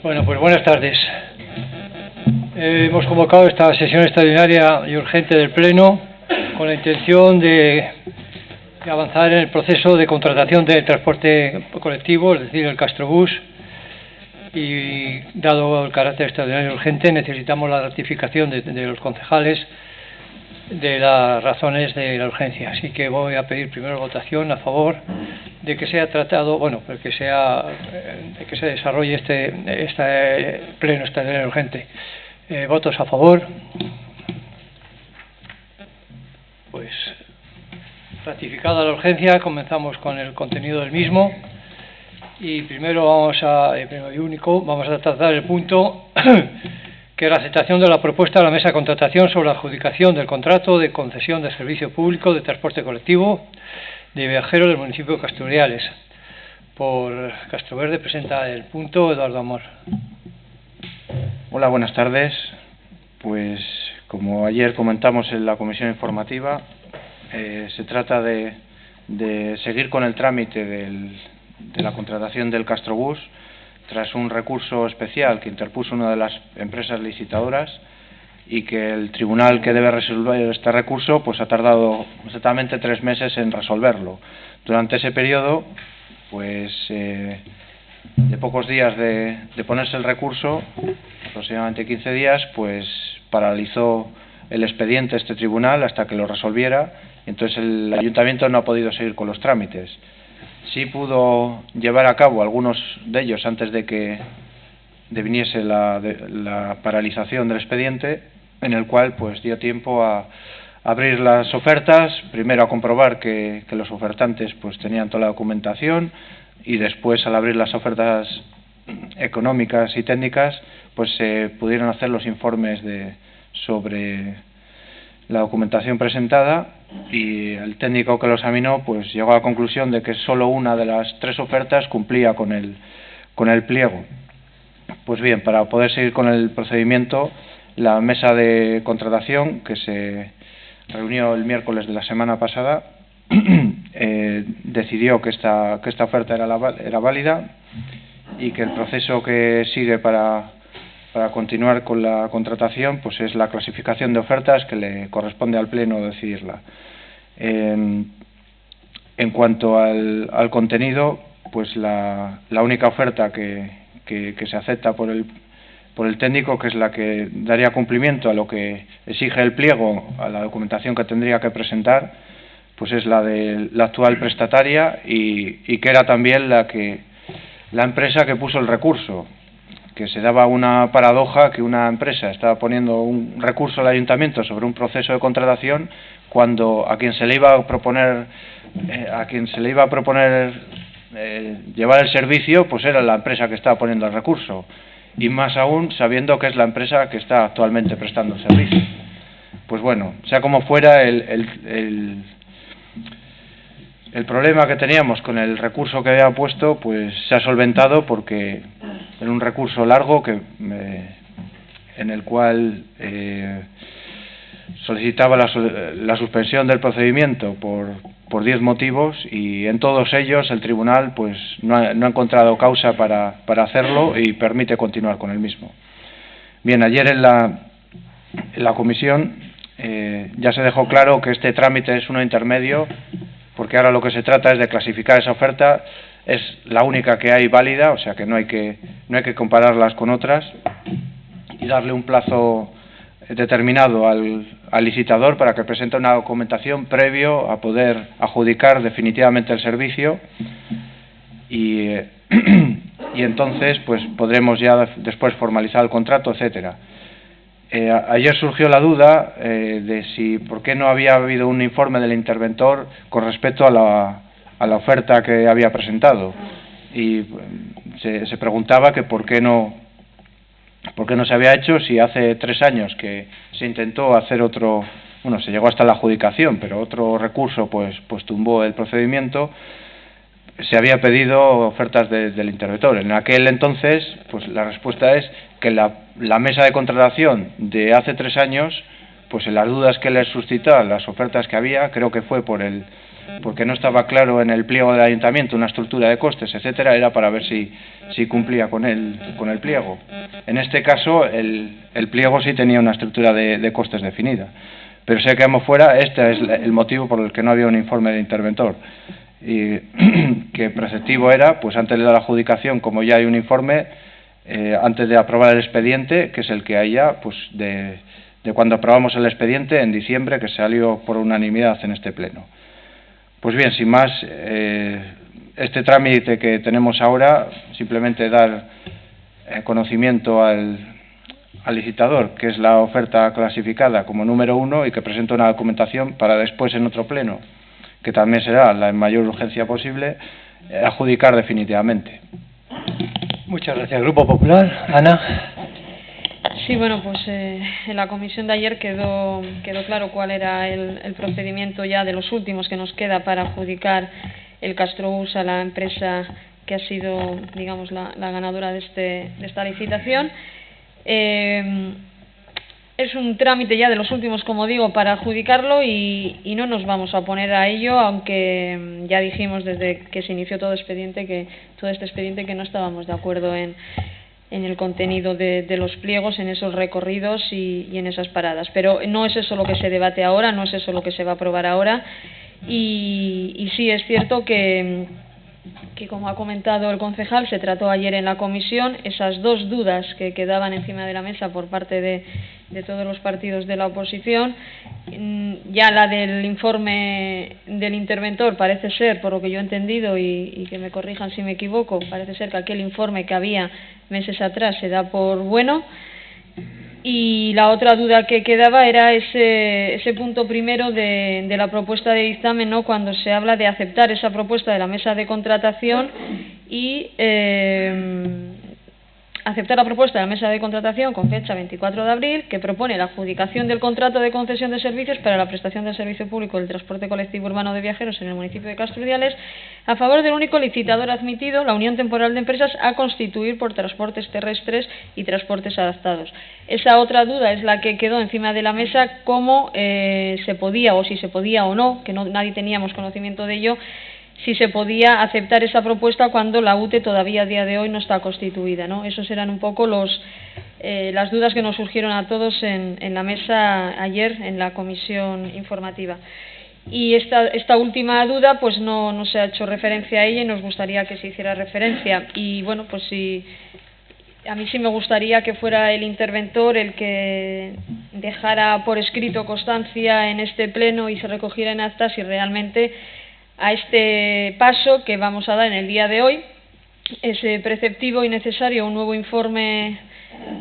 Bueno, pues buenas tardes. Hemos convocado esta sesión extraordinaria y urgente del Pleno con la intención de avanzar en el proceso de contratación del transporte colectivo, es decir, el Castrobús, y dado el carácter extraordinario y urgente necesitamos la ratificación de los concejales de las razones de la urgencia. Así que voy a pedir primero votación a favor de que sea tratado, de que se desarrolle este pleno extraordinario urgente. ¿Votos a favor? Pues ratificada la urgencia, comenzamos con el contenido del mismo. Y primero vamos a tratar el punto que es la aceptación de la propuesta de la mesa de contratación sobre la adjudicación del contrato de concesión de servicio público de transporte colectivo de viajeros del municipio de Castruriales. Por Castroverde presenta el punto Eduardo Amor. Hola, buenas tardes. Pues como ayer comentamos en la comisión informativa, se trata de seguir con el trámite de la contratación del Castrobús tras un recurso especial que interpuso una de las empresas licitadoras y que el tribunal que debe resolver este recurso pues ha tardado exactamente 3 meses en resolverlo. Durante ese periodo, de pocos días de ponerse el recurso, aproximadamente 15 días, pues paralizó el expediente este tribunal hasta que lo resolviera. Entonces el ayuntamiento no ha podido seguir con los trámites. Sí pudo llevar a cabo algunos de ellos antes de que viniese la paralización del expediente, en el cual pues dio tiempo a abrir las ofertas, primero a comprobar que los ofertantes pues tenían toda la documentación, y después, al abrir las ofertas económicas y técnicas, pues se pudieron hacer los informes sobre la documentación presentada, y el técnico que lo examinó pues llegó a la conclusión de que solo una de las 3 ofertas cumplía con el pliego. Pues bien, para poder seguir con el procedimiento, la mesa de contratación, que se reunió el miércoles de la semana pasada, decidió que esta oferta era válida y que el proceso que sigue para continuar con la contratación pues es la clasificación de ofertas, que le corresponde al Pleno decidirla. En cuanto al contenido, pues la única oferta que se acepta por el técnico, que es la que daría cumplimiento a lo que exige el pliego, a la documentación que tendría que presentar, pues es la de la actual prestataria y que era también la empresa que puso el recurso, que se daba una paradoja que una empresa estaba poniendo un recurso al ayuntamiento sobre un proceso de contratación cuando a quien se le iba a proponer llevar el servicio pues era la empresa que estaba poniendo el recurso, y más aún sabiendo que es la empresa que está actualmente prestando el servicio. Pues bueno, sea como fuera, el problema que teníamos con el recurso que había puesto pues se ha solventado, porque era un recurso largo en el cual solicitaba la suspensión del procedimiento por 10 motivos, y en todos ellos el tribunal pues no ha encontrado causa para hacerlo y permite continuar con el mismo. Bien, ayer en la comisión ya se dejó claro que este trámite es uno intermedio, porque ahora lo que se trata es de clasificar esa oferta. Es la única que hay válida, o sea que no hay que compararlas con otras, y darle un plazo determinado al licitador para que presente una documentación previo a poder adjudicar definitivamente el servicio, y entonces pues podremos ya después formalizar el contrato, etcétera. Ayer surgió la duda de por qué no había habido un informe del interventor con respecto a la oferta que había presentado, y se preguntaba que por qué no se había hecho, si hace 3 años que se intentó hacer se llegó hasta la adjudicación, pero otro recurso pues tumbó el procedimiento. Se había pedido ofertas del interventor. En aquel entonces, pues la respuesta es que la mesa de contratación de hace 3 años, pues en las dudas que les suscitaban las ofertas que había, creo que fue por el porque no estaba claro en el pliego del ayuntamiento una estructura de costes, etcétera, era para ver si cumplía con el pliego. En este caso, el pliego sí tenía una estructura de costes definida, pero si quedamos fuera, este es el motivo por el que no había un informe de interventor. Y que preceptivo era, pues antes de la adjudicación, como ya hay un informe, antes de aprobar el expediente, que es el que hay ya, pues de cuando aprobamos el expediente en diciembre, que salió por unanimidad en este pleno. Pues bien, sin más, este trámite que tenemos ahora, simplemente dar conocimiento al licitador, que es la oferta clasificada como número 1 y que presenta una documentación para después en otro pleno, que también será la mayor urgencia posible, adjudicar definitivamente. Muchas gracias. Grupo Popular. Ana. Sí, bueno, pues en la comisión de ayer quedó claro cuál era el procedimiento ya de los últimos que nos queda para adjudicar el Castrobús a la empresa que ha sido, digamos, la ganadora de esta licitación. Es un trámite ya de los últimos, como digo, para adjudicarlo y no nos vamos a oponer a ello, aunque ya dijimos desde que se inició todo este expediente que no estábamos de acuerdo en el contenido de los pliegos, en esos recorridos y en esas paradas. Pero no es eso lo que se debate ahora, no es eso lo que se va a aprobar ahora. Y sí es cierto que como ha comentado el concejal, se trató ayer en la comisión esas dos dudas que quedaban encima de la mesa por parte de todos los partidos de la oposición. Ya la del informe del interventor parece ser, por lo que yo he entendido, y que me corrijan si me equivoco, parece ser que aquel informe que había meses atrás se da por bueno. Y la otra duda que quedaba era ese punto primero de la propuesta de dictamen, ¿no?, cuando se habla de aceptar esa propuesta de la mesa de contratación y aceptar la propuesta de la mesa de contratación con fecha 24 de abril, que propone la adjudicación del contrato de concesión de servicios para la prestación del servicio público del transporte colectivo urbano de viajeros en el municipio de Castro Urdiales a favor del único licitador admitido, la Unión Temporal de Empresas, a constituir por transportes terrestres y transportes adaptados. Esa otra duda es la que quedó encima de la mesa, cómo se podía, o si se podía o no, que nadie teníamos conocimiento de ello, si se podía aceptar esa propuesta cuando la UTE todavía a día de hoy no está constituida, ¿no? Esos eran un poco las dudas que nos surgieron a todos en la mesa ayer en la comisión informativa. Y esta última duda pues no se ha hecho referencia a ella y nos gustaría que se hiciera referencia. Y bueno, pues a mí sí me gustaría que fuera el interventor el que dejara por escrito constancia en este pleno y se recogiera en acta si realmente a este paso que vamos a dar en el día de hoy es preceptivo y necesario un nuevo informe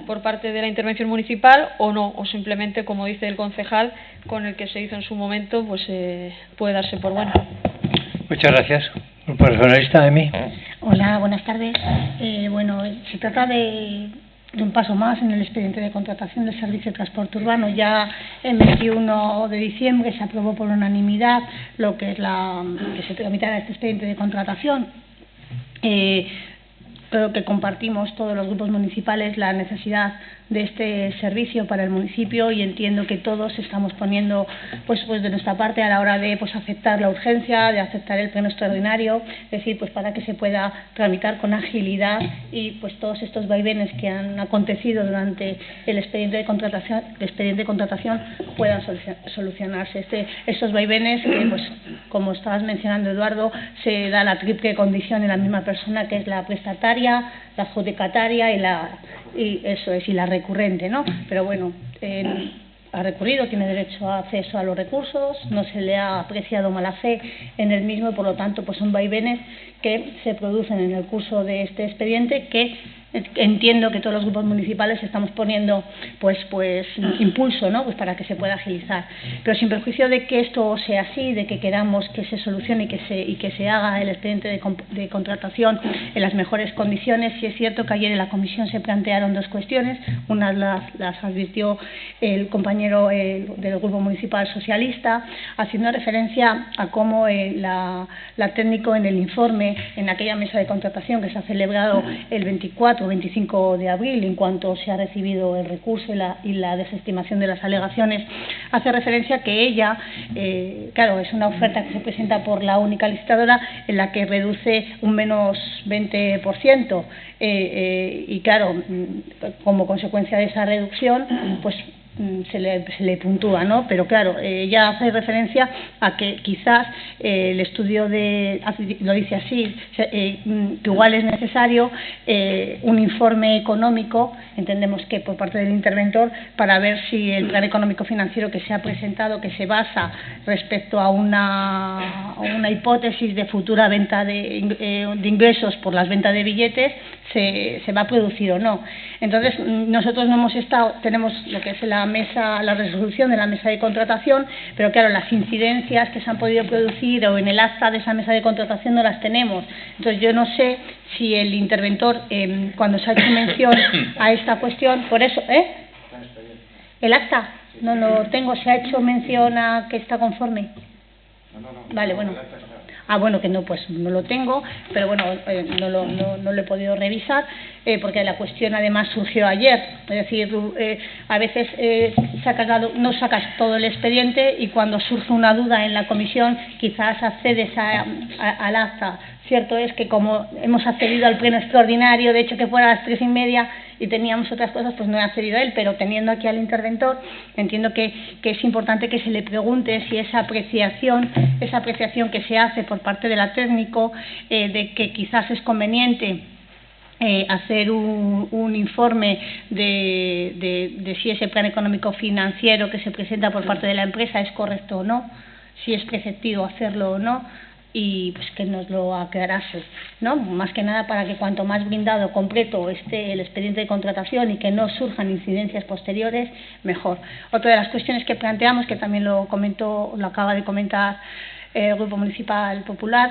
por parte de la intervención municipal o no, o simplemente, como dice el concejal, con el que se hizo en su momento, pues puede darse por bueno. Muchas gracias. Grupo Regionalista, Emi. Hola, buenas tardes. Bueno, se trata de un paso más en el expediente de contratación del servicio de transporte urbano. Ya el 21 de diciembre se aprobó por unanimidad lo que es que se tramitara este expediente de contratación. Creo que compartimos todos los grupos municipales la necesidad de este servicio para el municipio y entiendo que todos estamos poniendo pues de nuestra parte a la hora de aceptar la urgencia, de aceptar el pleno extraordinario, es decir, pues para que se pueda tramitar con agilidad y pues todos estos vaivenes que han acontecido durante el expediente de contratación puedan solucionarse. Estos vaivenes que pues como estabas mencionando, Eduardo, se da la triple condición en la misma persona, que es la prestataria, la adjudicataria y la recurrente, ¿no? Pero bueno, ha recurrido, tiene derecho a acceso a los recursos, no se le ha apreciado mala fe en el mismo y por lo tanto pues son vaivenes que se producen en el curso de este expediente que entiendo que todos los grupos municipales estamos poniendo pues impulso, ¿no?, pues para que se pueda agilizar, pero sin perjuicio de que esto sea así, de que queramos que se solucione y que se haga el expediente de contratación en las mejores condiciones. Sí es cierto que ayer en la comisión se plantearon dos cuestiones, una las advirtió el compañero del grupo municipal socialista, haciendo referencia a cómo la técnico en el informe, en aquella mesa de contratación que se ha celebrado el 24 24 o 25 de abril, en cuanto se ha recibido el recurso y la desestimación de las alegaciones, hace referencia a que ella, claro, es una oferta que se presenta por la única licitadora en la que reduce un menos 20%, y claro, como consecuencia de esa reducción, pues se le puntúa, ¿no? Pero claro, ella hace referencia a que quizás el estudio lo dice así, que igual es necesario un informe económico, entendemos que por parte del interventor, para ver si el plan económico financiero que se ha presentado, que se basa respecto a una hipótesis de futura venta de ingresos por las ventas de billetes, se va a producir o no. Entonces, nosotros no hemos estado, tenemos lo que es la resolución de la mesa de contratación, pero claro, las incidencias que se han podido producir o en el acta de esa mesa de contratación no las tenemos. Entonces, yo no sé si el interventor, cuando se ha hecho mención a esta cuestión, por eso, ¿el acta? No lo tengo, se ha hecho mención a que está conforme. Vale, bueno. Bueno, que no, pues no lo tengo, pero bueno, no lo he podido revisar, porque la cuestión además surgió ayer. Es decir, a veces no sacas todo el expediente y cuando surge una duda en la comisión quizás accedes al acta. Cierto es que como hemos accedido al pleno extraordinario, de hecho que fuera a las 3:30 y teníamos otras cosas, pues no he accedido a él, pero teniendo aquí al interventor, entiendo que es importante que se le pregunte si esa apreciación que se hace por parte de la técnico, de que quizás es conveniente hacer un informe de si ese plan económico financiero que se presenta por parte de la empresa es correcto o no, si es preceptivo hacerlo o no, y pues que nos lo aclarase, ¿no? Más que nada para que cuanto más blindado, completo esté el expediente de contratación y que no surjan incidencias posteriores, mejor. Otra de las cuestiones que planteamos, que también lo acaba de comentar el Grupo Municipal Popular,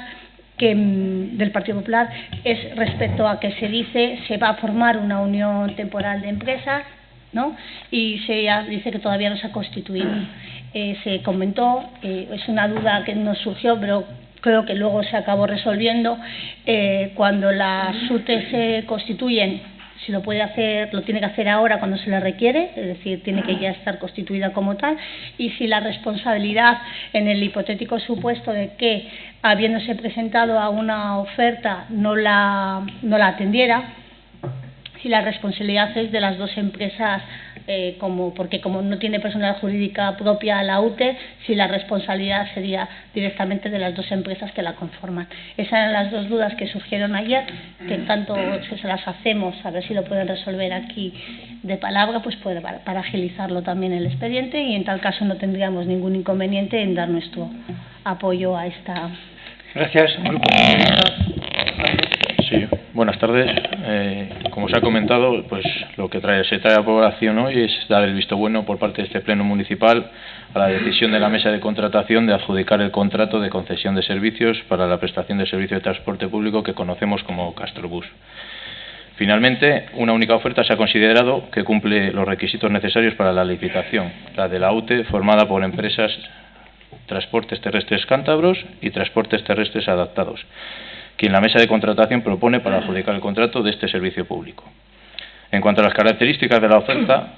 del Partido Popular, es respecto a que se dice se va a formar una unión temporal de empresas, ¿no? Y se dice que todavía no se ha constituido. Se comentó, es una duda que nos surgió, pero creo que luego se acabó resolviendo, cuando las SUTE se constituyen, si lo puede hacer, lo tiene que hacer ahora cuando se le requiere, es decir, tiene que ya estar constituida como tal, y si la responsabilidad, en el hipotético supuesto de que, habiéndose presentado a una oferta, no la atendiera, si la responsabilidad es de las dos empresas, porque como no tiene personalidad jurídica propia la UTE, si la responsabilidad sería directamente de las dos empresas que la conforman. Esas eran las dos dudas que surgieron ayer, que tanto se las hacemos, a ver si lo pueden resolver aquí de palabra, pues para agilizarlo también el expediente, y en tal caso no tendríamos ningún inconveniente en dar nuestro apoyo a esta. Gracias. Sí, buenas tardes. Como se ha comentado, pues lo que se trae a aprobación hoy es dar el visto bueno por parte de este Pleno Municipal a la decisión de la Mesa de Contratación de adjudicar el contrato de concesión de servicios para la prestación de servicio de transporte público que conocemos como Castrobús. Finalmente, una única oferta se ha considerado que cumple los requisitos necesarios para la licitación, la de la UTE, formada por empresas Transportes Terrestres Cántabros y Transportes Terrestres Adaptados, quien la mesa de contratación propone para adjudicar el contrato de este servicio público. En cuanto a las características de la oferta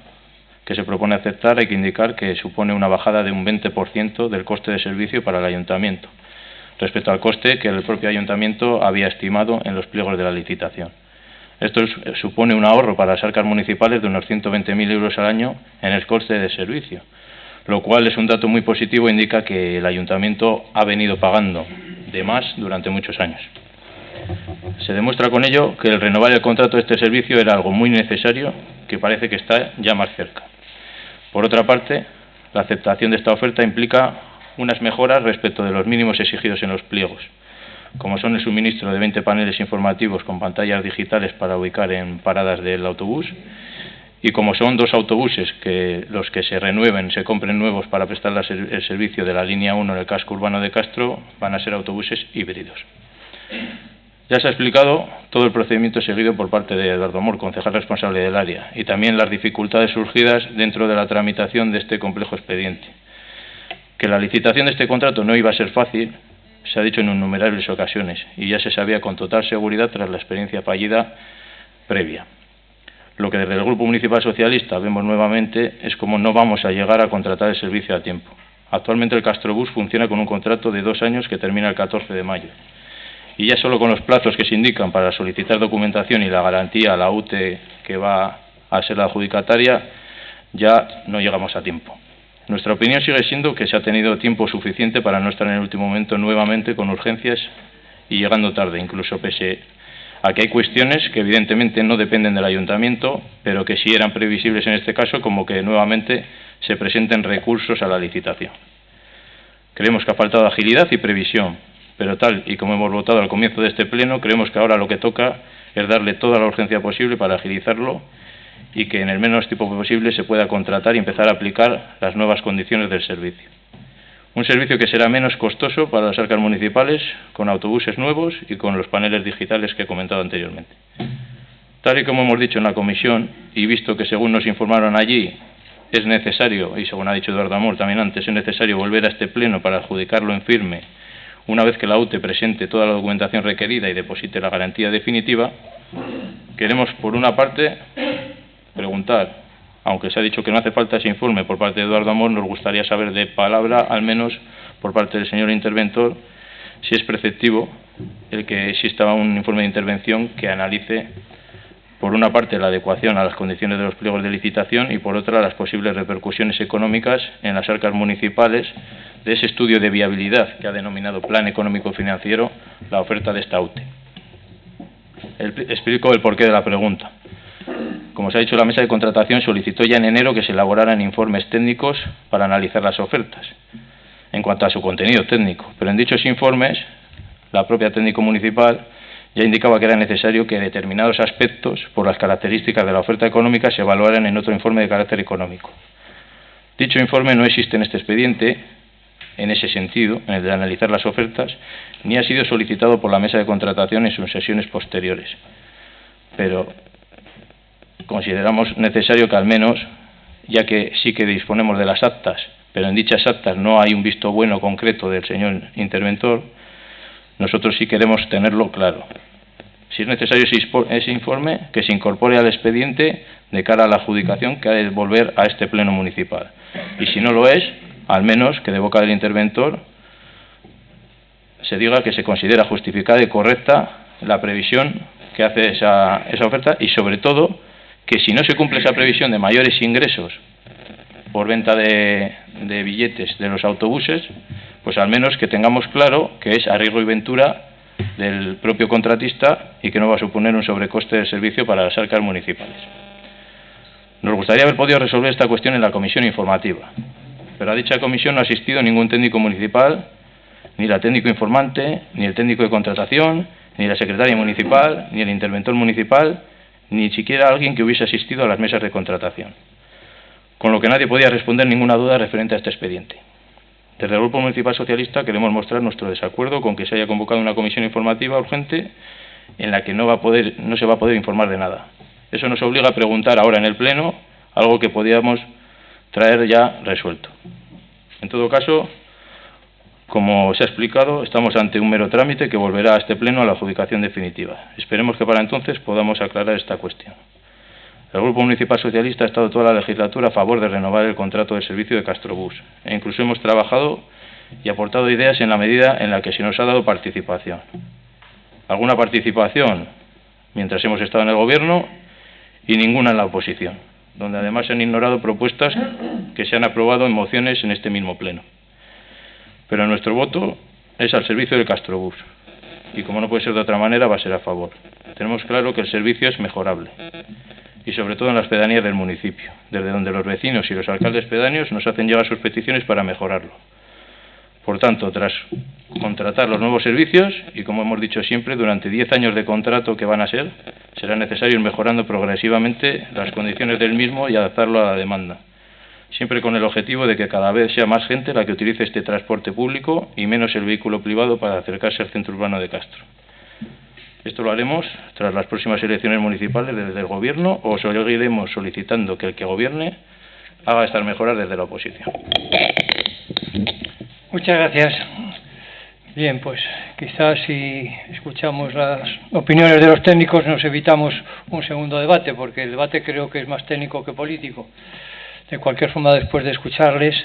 que se propone aceptar, hay que indicar que supone una bajada de un 20% del coste de servicio para el ayuntamiento, respecto al coste que el propio ayuntamiento había estimado en los pliegos de la licitación. Esto supone un ahorro para las arcas municipales de unos 120.000 euros al año en el coste de servicio, lo cual es un dato muy positivo e indica que el ayuntamiento ha venido pagando de más durante muchos años. Se demuestra con ello que el renovar el contrato de este servicio era algo muy necesario, que parece que está ya más cerca. Por otra parte, la aceptación de esta oferta implica unas mejoras respecto de los mínimos exigidos en los pliegos, como son el suministro de 20 paneles informativos con pantallas digitales para ubicar en paradas del autobús, y como son 2 autobuses que los que se renueven, se compren nuevos para prestar el servicio de la línea 1 en el casco urbano de Castro, van a ser autobuses híbridos. Ya se ha explicado todo el procedimiento seguido por parte de Eduardo Mor, concejal responsable del área, y también las dificultades surgidas dentro de la tramitación de este complejo expediente. Que la licitación de este contrato no iba a ser fácil, se ha dicho en innumerables ocasiones, y ya se sabía con total seguridad tras la experiencia fallida previa. Lo que desde el Grupo Municipal Socialista vemos nuevamente es cómo no vamos a llegar a contratar el servicio a tiempo. Actualmente el Castrobús funciona con un contrato de 2 años que termina el 14 de mayo. Y ya solo con los plazos que se indican para solicitar documentación y la garantía a la UTE que va a ser la adjudicataria, ya no llegamos a tiempo. Nuestra opinión sigue siendo que se ha tenido tiempo suficiente para no estar en el último momento nuevamente con urgencias y llegando tarde, incluso pese a que hay cuestiones que evidentemente no dependen del ayuntamiento, pero que sí eran previsibles en este caso, como que nuevamente se presenten recursos a la licitación. Creemos que ha faltado agilidad y previsión, pero tal y como hemos votado al comienzo de este pleno, creemos que ahora lo que toca es darle toda la urgencia posible para agilizarlo y que en el menos tiempo posible se pueda contratar y empezar a aplicar las nuevas condiciones del servicio. Un servicio que será menos costoso para las arcas municipales, con autobuses nuevos y con los paneles digitales que he comentado anteriormente. Tal y como hemos dicho en la comisión, y visto que según nos informaron allí, es necesario, y según ha dicho Eduardo Amor también antes, es necesario volver a este pleno para adjudicarlo en firme una vez que la UTE presente toda la documentación requerida y deposite la garantía definitiva. Queremos, por una parte, preguntar, aunque se ha dicho que no hace falta ese informe por parte de Eduardo Amor, nos gustaría saber de palabra, al menos por parte del señor interventor, si es preceptivo el que exista un informe de intervención que analice, por una parte, la adecuación a las condiciones de los pliegos de licitación y, por otra, las posibles repercusiones económicas en las arcas municipales de ese estudio de viabilidad que ha denominado Plan Económico Financiero la oferta de esta UTE. Explico el porqué de la pregunta. Como se ha dicho, la mesa de contratación solicitó ya en enero que se elaboraran informes técnicos para analizar las ofertas en cuanto a su contenido técnico, pero en dichos informes la propia técnico municipal ya indicaba que era necesario que determinados aspectos, por las características de la oferta económica, se evaluaran en otro informe de carácter económico. Dicho informe no existe en este expediente, en ese sentido, en el de analizar las ofertas, ni ha sido solicitado por la mesa de contratación en sus sesiones posteriores. Pero consideramos necesario que al menos, ya que sí que disponemos de las actas, pero en dichas actas no hay un visto bueno concreto del señor interventor, nosotros sí queremos tenerlo claro. Si es necesario ese informe, que se incorpore al expediente de cara a la adjudicación que ha de volver a este pleno municipal. Y si no lo es, al menos que de boca del interventor se diga que se considera justificada y correcta la previsión que hace esa oferta y, sobre todo, que si no se cumple esa previsión de mayores ingresos por venta de billetes de los autobuses, pues al menos que tengamos claro que es a riesgo y ventura del propio contratista y que no va a suponer un sobrecoste de servicio para las arcas municipales. Nos gustaría haber podido resolver esta cuestión en la comisión informativa, pero a dicha comisión no ha asistido ningún técnico municipal, ni la técnico informante, ni el técnico de contratación, ni la secretaria municipal, ni el interventor municipal, ni siquiera alguien que hubiese asistido a las mesas de contratación, con lo que nadie podía responder ninguna duda referente a este expediente. Desde el Grupo Municipal Socialista queremos mostrar nuestro desacuerdo con que se haya convocado una comisión informativa urgente en la que no se va a poder informar de nada. Eso nos obliga a preguntar ahora en el Pleno algo que podíamos traer ya resuelto. En todo caso, como se ha explicado, estamos ante un mero trámite que volverá a este Pleno a la adjudicación definitiva. Esperemos que para entonces podamos aclarar esta cuestión. El Grupo Municipal Socialista ha estado toda la legislatura a favor de renovar el contrato de servicio de Castrobús e incluso hemos trabajado y aportado ideas en la medida en la que se nos ha dado participación. Alguna participación mientras hemos estado en el Gobierno y ninguna en la oposición, donde además se han ignorado propuestas que se han aprobado en mociones en este mismo Pleno. Pero nuestro voto es al servicio del Castrobús y, como no puede ser de otra manera, va a ser a favor. Tenemos claro que el servicio es mejorable y sobre todo en las pedanías del municipio, desde donde los vecinos y los alcaldes pedáneos nos hacen llegar sus peticiones para mejorarlo. Por tanto, tras contratar los nuevos servicios, y como hemos dicho siempre, durante 10 años de contrato que van a ser, será necesario ir mejorando progresivamente las condiciones del mismo y adaptarlo a la demanda, siempre con el objetivo de que cada vez sea más gente la que utilice este transporte público y menos el vehículo privado para acercarse al centro urbano de Castro. Esto lo haremos tras las próximas elecciones municipales desde el Gobierno o seguiremos solicitando que el que gobierne haga estas mejoras desde la oposición. Muchas gracias. Bien, pues quizás si escuchamos las opiniones de los técnicos nos evitamos un segundo debate, porque el debate creo que es más técnico que político. De cualquier forma, después de escucharles,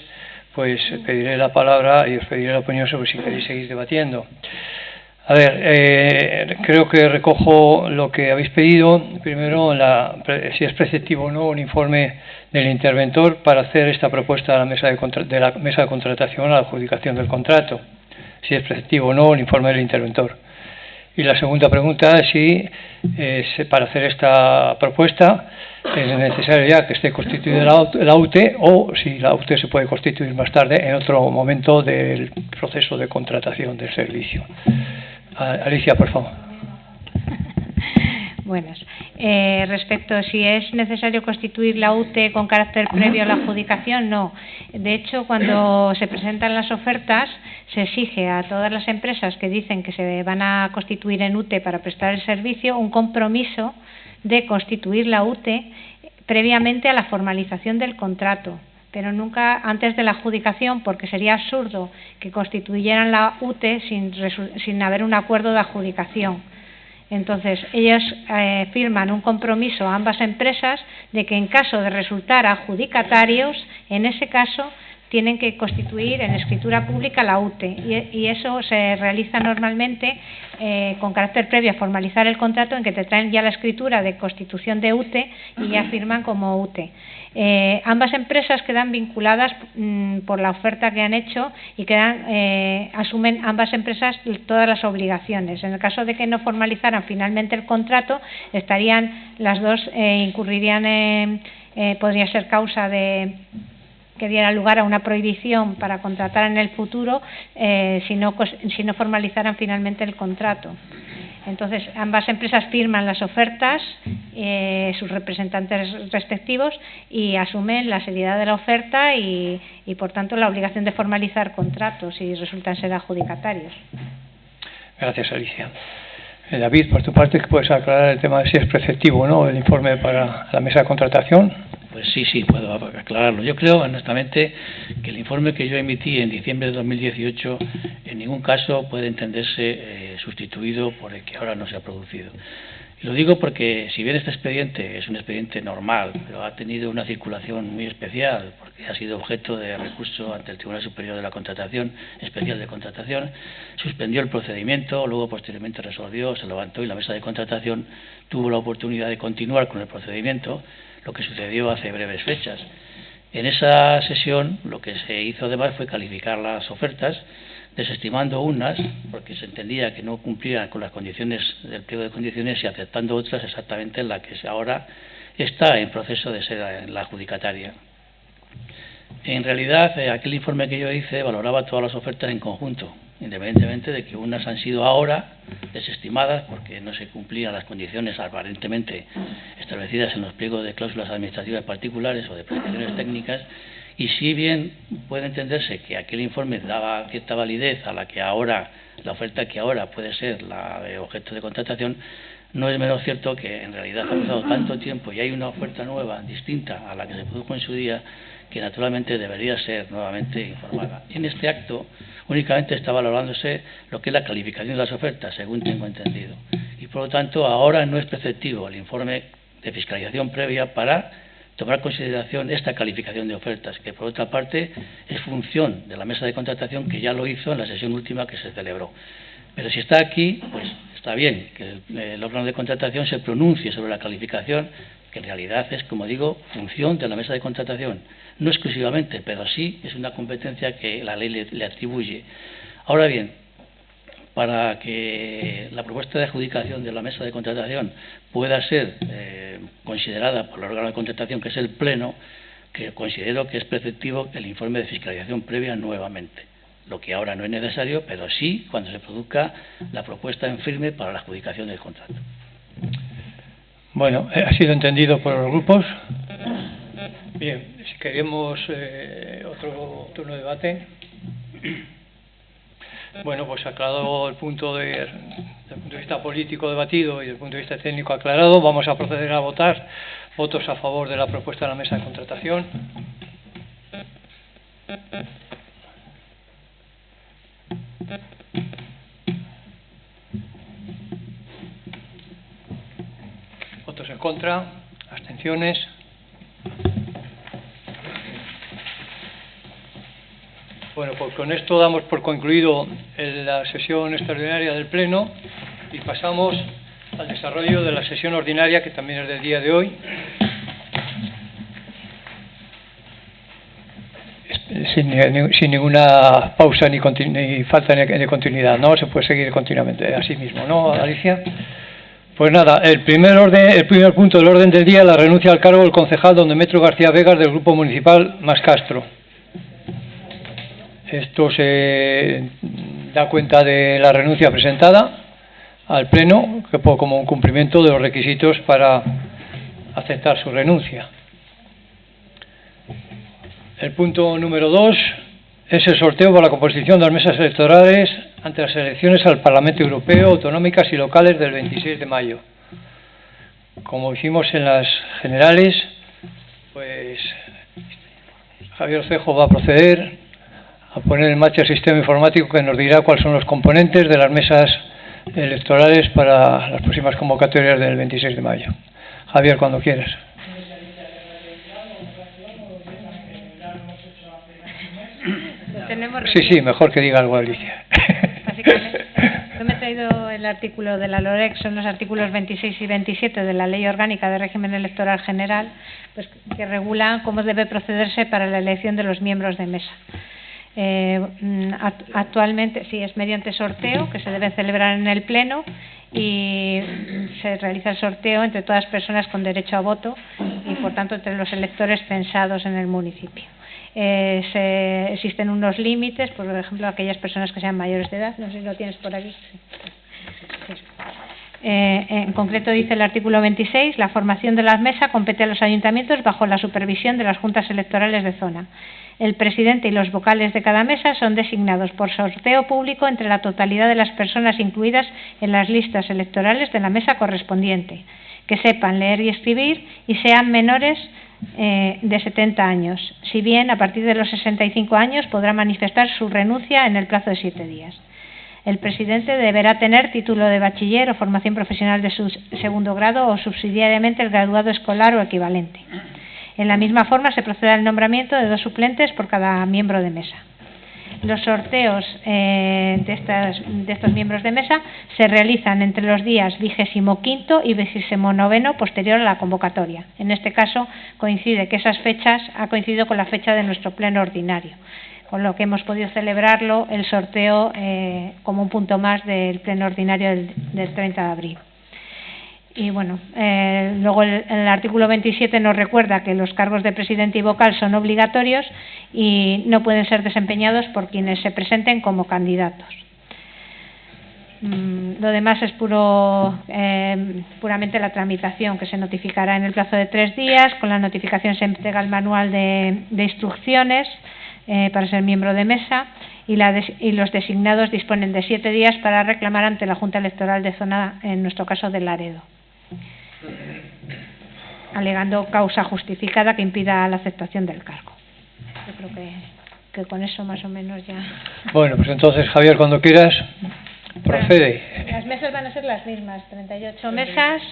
pues pediré la palabra y os pediré la opinión sobre si queréis seguir debatiendo. A ver, creo que recojo lo que habéis pedido. Primero, si es preceptivo o no un informe del interventor para hacer esta propuesta a la mesa de contratación a la adjudicación del contrato. Si es preceptivo o no el informe del interventor. Y la segunda pregunta es si para hacer esta propuesta es necesario ya que esté constituida la UTE o si la UTE se puede constituir más tarde en otro momento del proceso de contratación del servicio. Alicia, por favor. Buenas. Respecto a si es necesario constituir la UTE con carácter previo a la adjudicación, no. De hecho, cuando se presentan las ofertas, se exige a todas las empresas que dicen que se van a constituir en UTE para prestar el servicio un compromiso de constituir la UTE previamente a la formalización del contrato, pero nunca antes de la adjudicación, porque sería absurdo que constituyeran la UTE sin haber un acuerdo de adjudicación. Entonces, ellos firman un compromiso a ambas empresas de que en caso de resultar adjudicatarios, en ese caso tienen que constituir en escritura pública la UTE y eso se realiza normalmente con carácter previo a formalizar el contrato, en que te traen ya la escritura de constitución de UTE y ya firman como UTE. Ambas empresas quedan vinculadas por la oferta que han hecho y asumen ambas empresas todas las obligaciones. En el caso de que no formalizaran finalmente el contrato, estarían las dos incurrirían podría ser causa de que diera lugar a una prohibición para contratar en el futuro si no formalizaran finalmente el contrato. Entonces, ambas empresas firman las ofertas, sus representantes respectivos, y asumen la seriedad de la oferta y, por tanto, la obligación de formalizar contratos si resultan ser adjudicatarios. Gracias, Alicia. David, por tu parte, ¿puedes aclarar el tema de si es preceptivo o no el informe para la mesa de contratación? Pues sí, puedo aclararlo. Yo creo, honestamente, que el informe que yo emití en diciembre de 2018 en ningún caso puede entenderse sustituido por el que ahora no se ha producido. Y lo digo porque, si bien este expediente es un expediente normal, pero ha tenido una circulación muy especial, porque ha sido objeto de recurso ante el Tribunal Superior de la Contratación, Especial de Contratación, suspendió el procedimiento, luego posteriormente resolvió, se levantó y la mesa de contratación tuvo la oportunidad de continuar con el procedimiento, lo que sucedió hace breves fechas. En esa sesión lo que se hizo además fue calificar las ofertas, desestimando unas porque se entendía que no cumplían con las condiciones del pliego de condiciones y aceptando otras exactamente en la que ahora está en proceso de ser la adjudicataria. En realidad, aquel informe que yo hice valoraba todas las ofertas en conjunto, independientemente de que unas han sido ahora desestimadas porque no se cumplían las condiciones aparentemente establecidas en los pliegos de cláusulas administrativas particulares o de prescripciones técnicas, y si bien puede entenderse que aquel informe daba cierta validez a la oferta que ahora puede ser la de objeto de contratación, no es menos cierto que en realidad ha pasado tanto tiempo y hay una oferta nueva, distinta a la que se produjo en su día, que naturalmente debería ser nuevamente informada. En este acto únicamente está valorándose lo que es la calificación de las ofertas, según tengo entendido, y por lo tanto ahora no es preceptivo el informe de fiscalización previa para tomar en consideración esta calificación de ofertas, que por otra parte es función de la mesa de contratación, que ya lo hizo en la sesión última que se celebró. Pero si está aquí, pues está bien que el órgano de contratación se pronuncie sobre la calificación, que en realidad es, como digo, función de la mesa de contratación. No exclusivamente, pero sí es una competencia que la ley le atribuye. Ahora bien, para que la propuesta de adjudicación de la mesa de contratación pueda ser considerada por el órgano de contratación, que es el Pleno, que considero que es preceptivo el informe de fiscalización previa nuevamente, lo que ahora no es necesario, pero sí cuando se produzca la propuesta en firme para la adjudicación del contrato. Bueno, ha sido entendido por los grupos. Bien, si queremos otro turno de debate. Bueno, pues aclarado el punto desde el punto de vista político debatido y desde el punto de vista técnico aclarado, vamos a proceder a votar. Votos a favor de la propuesta de la mesa de contratación. contra? ¿Abstenciones? Bueno, pues con esto damos por concluido la sesión extraordinaria del Pleno y pasamos al desarrollo de la sesión ordinaria, que también es del día de hoy. Sin ninguna pausa ni falta de continuidad, ¿no? Se puede seguir continuamente así mismo, ¿no, Alicia? Pues nada, el primer punto del orden del día, la renuncia al cargo del concejal don Demetrio García Vegas del Grupo Municipal Mas Castro. Esto se da cuenta de la renuncia presentada al Pleno, que como un cumplimiento de los requisitos para aceptar su renuncia. El punto número 2 es el sorteo para la composición de las mesas electorales ante las elecciones al Parlamento Europeo, autonómicas y locales del 26 de mayo. Como hicimos en las generales, pues Javier Cejo va a proceder a poner en marcha el sistema informático que nos dirá cuáles son los componentes de las mesas electorales para las próximas convocatorias del 26 de mayo. Javier, cuando quieras. Sí, mejor que diga algo, Alicia. Básicamente, yo me he traído el artículo de la LOREC, son los artículos 26 y 27 de la Ley Orgánica de Régimen Electoral General, pues, que regulan cómo debe procederse para la elección de los miembros de mesa. Actualmente, sí, es mediante sorteo, que se debe celebrar en el Pleno, y se realiza el sorteo entre todas las personas con derecho a voto y, por tanto, entre los electores censados en el municipio. Existen unos límites, por ejemplo, aquellas personas que sean mayores de edad. No sé si lo tienes por aquí. Sí. En concreto dice el artículo 26, la formación de la mesa compete a los ayuntamientos bajo la supervisión de las juntas electorales de zona. El presidente y los vocales de cada mesa son designados por sorteo público entre la totalidad de las personas incluidas en las listas electorales de la mesa correspondiente, que sepan leer y escribir y sean menores de 70 años. Si bien, a partir de los 65 años podrá manifestar su renuncia en el plazo de 7 días. El presidente deberá tener título de bachiller o formación profesional de su segundo grado o subsidiariamente el graduado escolar o equivalente. En la misma forma se procede al nombramiento de 2 suplentes por cada miembro de mesa. Los sorteos de estos miembros de mesa se realizan entre los días 25º y 29º posterior a la convocatoria. En este caso coincide que esas fechas ha coincidido con la fecha de nuestro pleno ordinario, con lo que hemos podido celebrarlo el sorteo como un punto más del pleno ordinario del 30 de abril. Y bueno, luego el artículo 27 nos recuerda que los cargos de presidente y vocal son obligatorios y no pueden ser desempeñados por quienes se presenten como candidatos. Lo demás es puramente la tramitación, que se notificará en el plazo de 3 días. Con la notificación se entrega el manual de instrucciones para ser miembro de mesa y los designados disponen de 7 días para reclamar ante la Junta Electoral de Zona, en nuestro caso de Laredo, alegando causa justificada que impida la aceptación del cargo. Yo creo que con eso más o menos ya. Bueno, pues entonces, Javier, cuando quieras, procede. Las mesas van a ser las mismas, 38 mesas,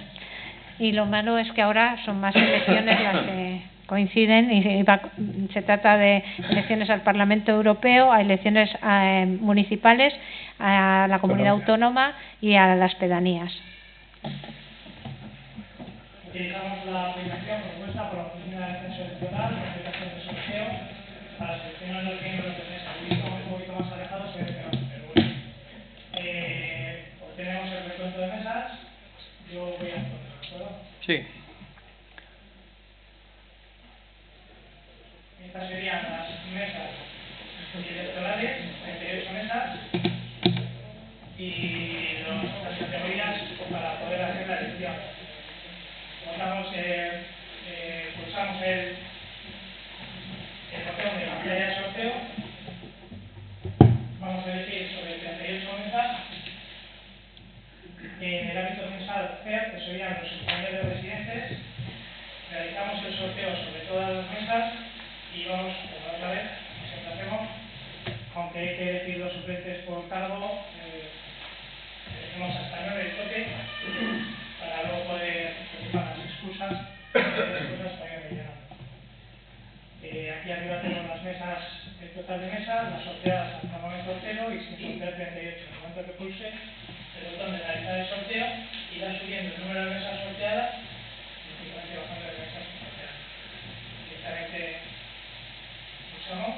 y lo malo es que ahora son más elecciones las que coinciden y se trata de elecciones al Parlamento Europeo, a elecciones municipales, a la comunidad autónoma y a las pedanías. Utilizamos la aplicación propuesta por la Oficina de Defensa Electoral, la aplicación de sorteo, para seleccionar los miembros de mesa. Un poquito más alejados se ve que no, pero bueno. Obtenemos el recuento de mesas. Yo voy a poner, ¿de acuerdo? Sí. Estas serían las mesas electorales, 38 mesas, y las categorías para poder hacer la elección. Pulsamos el botón de pantalla de sorteo. Vamos a elegir sobre 38 mesas. En el ámbito censal CER, que serían los españoles residentes, realizamos el sorteo sobre todas las mesas y vamos, como otra vez, siempre hacemos, aunque hay que elegir 2 suplentes por cargo, elegimos hasta 9 el tope para luego poder participar las excusas total de mesa, las sorteadas hasta el momento cero y sin sortear 38. En el momento que pulse el botón de realizar el sorteo, irá subiendo el número de mesas sorteadas y simplemente bajando de mesas sorteadas. Directamente pulsamos,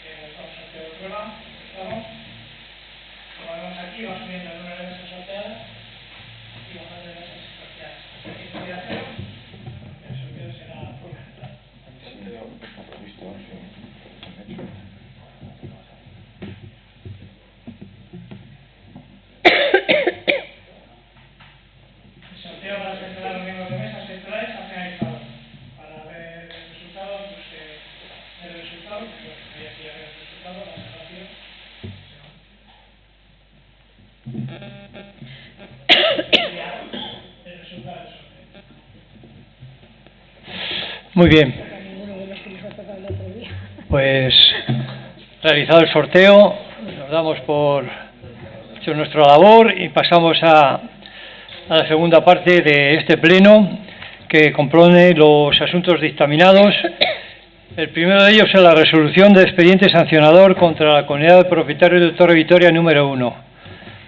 el sorteo de prueba, empezamos. Como vemos aquí, va subiendo el número de mesas sorteadas y bajando de mesas sorteadas. Aquí se queda cero, el sorteo será por general. El sorteo para seleccionar los miembros de mesas sectoriales ha finalizado. Para ver el resultado, el resultado, que voy aquí a ver el resultado, la observación. El resultado del sorteo. Muy bien. Pues realizado el sorteo, nos damos por hecho nuestra labor y pasamos a la segunda parte de este pleno, que compone los asuntos dictaminados. El primero de ellos es la resolución de expediente sancionador contra la comunidad de propietarios de Torre Vitoria número 1.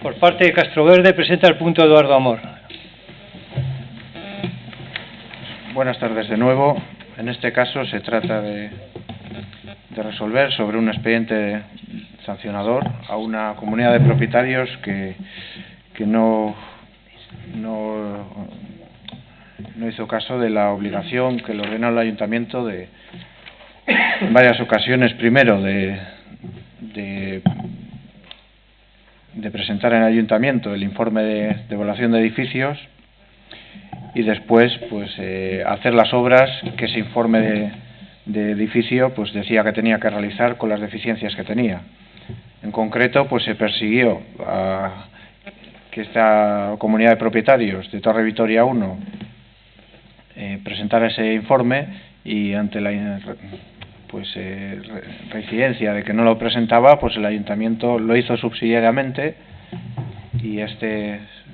Por parte de Castroverde presenta el punto Eduardo Amor. Buenas tardes de nuevo. En este caso se trata de resolver sobre un expediente sancionador a una comunidad de propietarios que no hizo caso de la obligación que le ordenó el ayuntamiento de, en varias ocasiones, primero de presentar en el ayuntamiento el informe de evaluación de edificios y después pues hacer las obras que ese informe de edificio pues decía que tenía que realizar con las deficiencias que tenía. En concreto pues se persiguió a que esta comunidad de propietarios de Torre Vitoria 1 presentara ese informe, y ante la reincidencia de que no lo presentaba, pues el ayuntamiento lo hizo subsidiariamente, y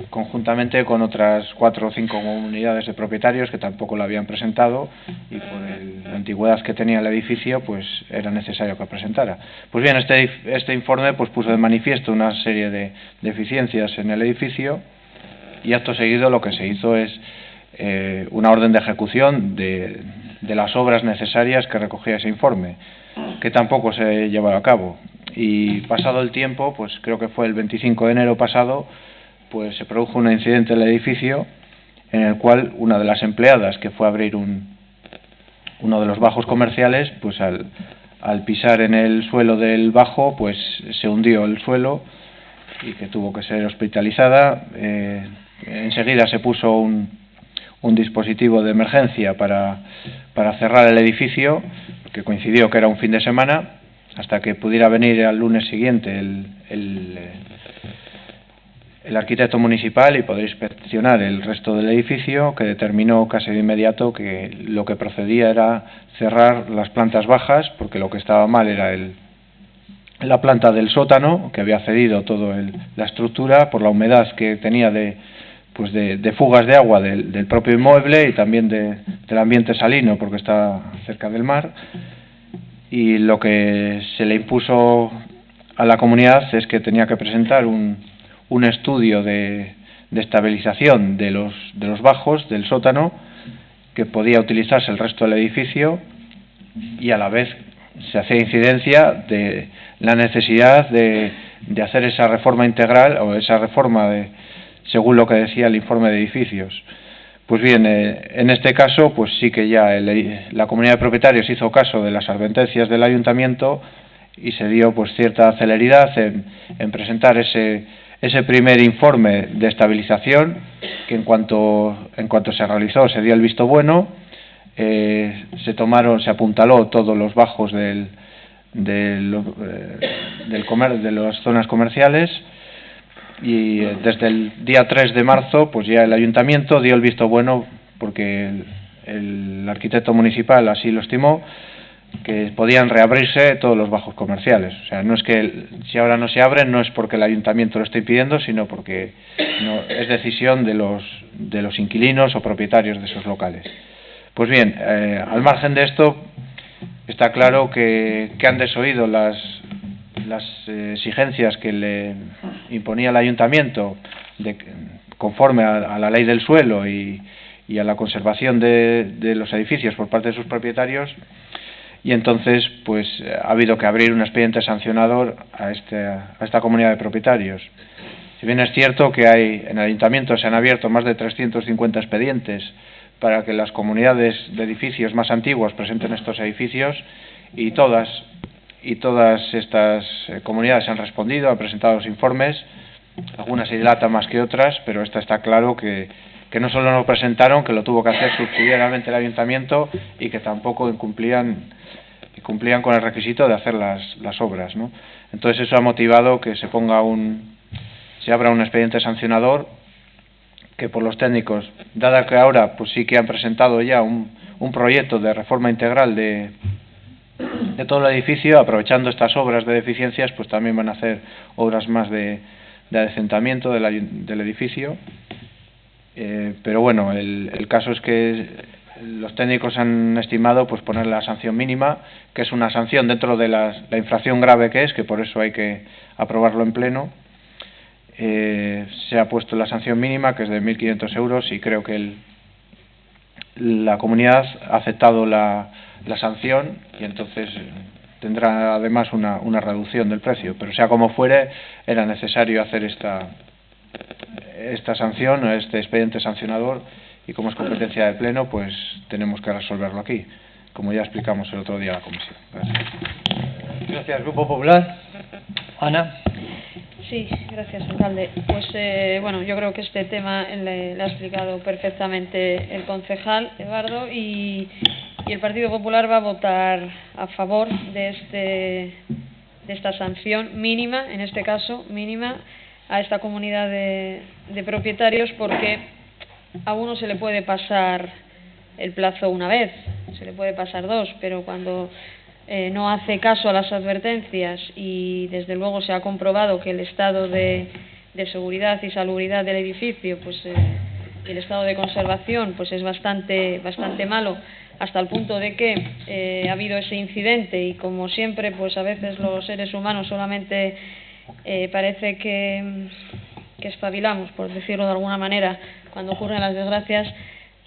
conjuntamente con otras 4 o 5 comunidades de propietarios que tampoco lo habían presentado, y por la antigüedad que tenía el edificio pues era necesario que presentara. Pues bien, este informe pues puso de manifiesto una serie de deficiencias en el edificio, y acto seguido lo que se hizo es una orden de ejecución de las obras necesarias que recogía ese informe, que tampoco se llevó a cabo. Y pasado el tiempo, pues creo que fue el 25 de enero pasado, pues se produjo un incidente en el edificio en el cual una de las empleadas que fue a abrir uno de los bajos comerciales, pues al pisar en el suelo del bajo, pues se hundió el suelo y que tuvo que ser hospitalizada. Enseguida se puso un dispositivo de emergencia para cerrar el edificio, que coincidió que era un fin de semana, hasta que pudiera venir al lunes siguiente el arquitecto municipal y poder inspeccionar el resto del edificio, que determinó casi de inmediato que lo que procedía era cerrar las plantas bajas, porque lo que estaba mal era la planta del sótano, que había cedido toda la estructura por la humedad que tenía de fugas de agua del propio inmueble y también del ambiente salino, porque está cerca del mar. Y lo que se le impuso a la comunidad es que tenía que presentar un estudio de estabilización de los bajos del sótano, que podía utilizarse el resto del edificio, y a la vez se hacía incidencia de la necesidad de hacer esa reforma integral, o esa reforma según lo que decía el informe de edificios. Pues bien, en este caso pues sí que ya la comunidad de propietarios hizo caso de las advertencias del ayuntamiento, y se dio pues cierta celeridad en presentar ese primer informe de estabilización, que en cuanto se realizó se dio el visto bueno. Se apuntaló todos los bajos de las zonas comerciales, y desde el día 3 de marzo pues ya el ayuntamiento dio el visto bueno, porque el arquitecto municipal así lo estimó, que podían reabrirse todos los bajos comerciales. O sea, no es que si ahora no se abren no es porque el ayuntamiento lo esté impidiendo, sino porque es decisión de los inquilinos o propietarios de esos locales. Pues bien, al margen de esto, está claro que han desoído las exigencias que le imponía el ayuntamiento conforme a la ley del suelo y a la conservación de los edificios por parte de sus propietarios, y entonces pues ha habido que abrir un expediente sancionador a esta comunidad de propietarios. Si bien es cierto que en el ayuntamiento se han abierto más de 350 expedientes para que las comunidades de edificios más antiguos presenten estos edificios, y todas estas comunidades han respondido, han presentado los informes. Algunas se dilatan más que otras, pero esta está claro que no solo no lo presentaron, que lo tuvo que hacer subsidiariamente el ayuntamiento, y que tampoco cumplían con el requisito de hacer las obras, ¿no? Entonces eso ha motivado que se abra un expediente sancionador, que por los técnicos, dada que ahora pues sí que han presentado ya un proyecto de reforma integral de todo el edificio, aprovechando estas obras de deficiencias, pues también van a hacer obras más de adecentamiento del edificio. Pero bueno, el caso es que los técnicos han estimado pues poner la sanción mínima, que es una sanción dentro de la infracción grave que es, que por eso hay que aprobarlo en pleno. Se ha puesto la sanción mínima, que es de 1.500 euros, y creo que la comunidad ha aceptado la sanción, y entonces tendrá además una reducción del precio. Pero sea como fuere, era necesario hacer esta sanción, este expediente sancionador, y como es competencia de pleno, pues tenemos que resolverlo aquí, como ya explicamos el otro día a la comisión. Gracias. Gracias, Grupo Popular. Ana. Sí, gracias, alcalde. Pues bueno, yo creo que este tema le ha explicado perfectamente el concejal Eduardo, y el Partido Popular va a votar a favor de esta sanción mínima, en este caso mínima, a esta comunidad de propietarios, porque a uno se le puede pasar el plazo una vez, se le puede pasar dos, pero cuando no hace caso a las advertencias, y desde luego se ha comprobado que el estado de seguridad y salubridad del edificio, pues el estado de conservación pues es bastante malo, hasta el punto de que ha habido ese incidente, y como siempre pues a veces los seres humanos solamente parece que espabilamos, por decirlo de alguna manera, cuando ocurren las desgracias.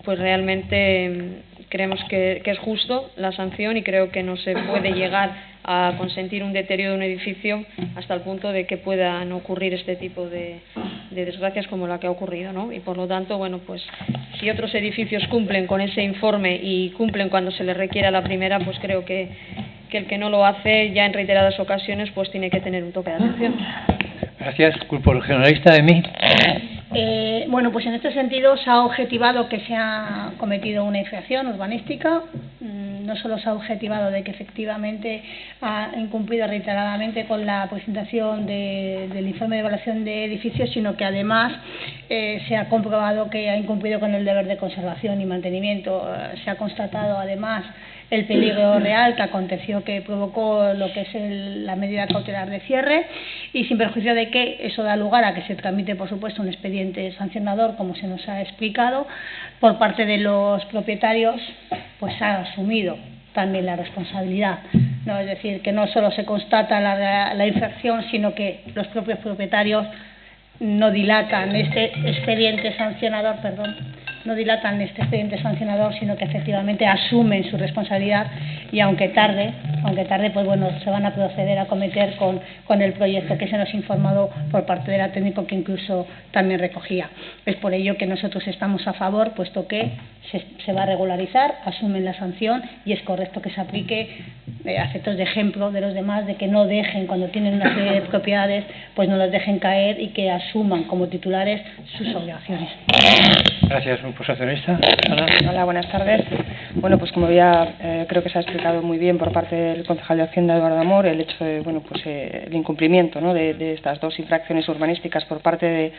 Pues realmente creemos que es justo la sanción, y creo que no se puede llegar a consentir un deterioro de un edificio hasta el punto de que puedan ocurrir este tipo de desgracias como la que ha ocurrido, ¿no? Y por lo tanto, bueno, pues si otros edificios cumplen con ese informe y cumplen cuando se les requiera la primera, pues creo que el que no lo hace ya en reiteradas ocasiones pues tiene que tener un toque de atención. Gracias. Grupo Regionalista, de mí. Bueno, pues en este sentido se ha objetivado que se ha cometido una infracción urbanística. No solo se ha objetivado de que efectivamente ha incumplido reiteradamente con la presentación del informe de evaluación de edificios, sino que además se ha comprobado que ha incumplido con el deber de conservación y mantenimiento. Se ha constatado además el peligro real que aconteció, que provocó lo que es la medida cautelar de cierre, y sin perjuicio de que eso da lugar a que se tramite, por supuesto, un expediente sancionador, como se nos ha explicado, por parte de los propietarios, pues ha asumido también la responsabilidad, ¿no? Es decir, que no solo se constata la infracción, sino que los propios propietarios no dilatan este expediente sancionador, sino que efectivamente asumen su responsabilidad, y aunque tarde, pues bueno, se van a proceder a cometer con el proyecto que se nos ha informado por parte de la técnico, que incluso también recogía. Es por ello que nosotros estamos a favor, puesto que se va a regularizar, asumen la sanción, y es correcto que se aplique a efectos de ejemplo de los demás, de que no dejen, cuando tienen una serie de propiedades, pues no los dejen caer, y que asuman como titulares sus obligaciones. Gracias, Grupo Socialista. Hola, buenas tardes. Bueno, pues como ya creo que se ha explicado muy bien por parte del concejal de Hacienda, Eduardo Amor, el hecho de, bueno, pues el incumplimiento, ¿no?, de estas dos infracciones urbanísticas por parte de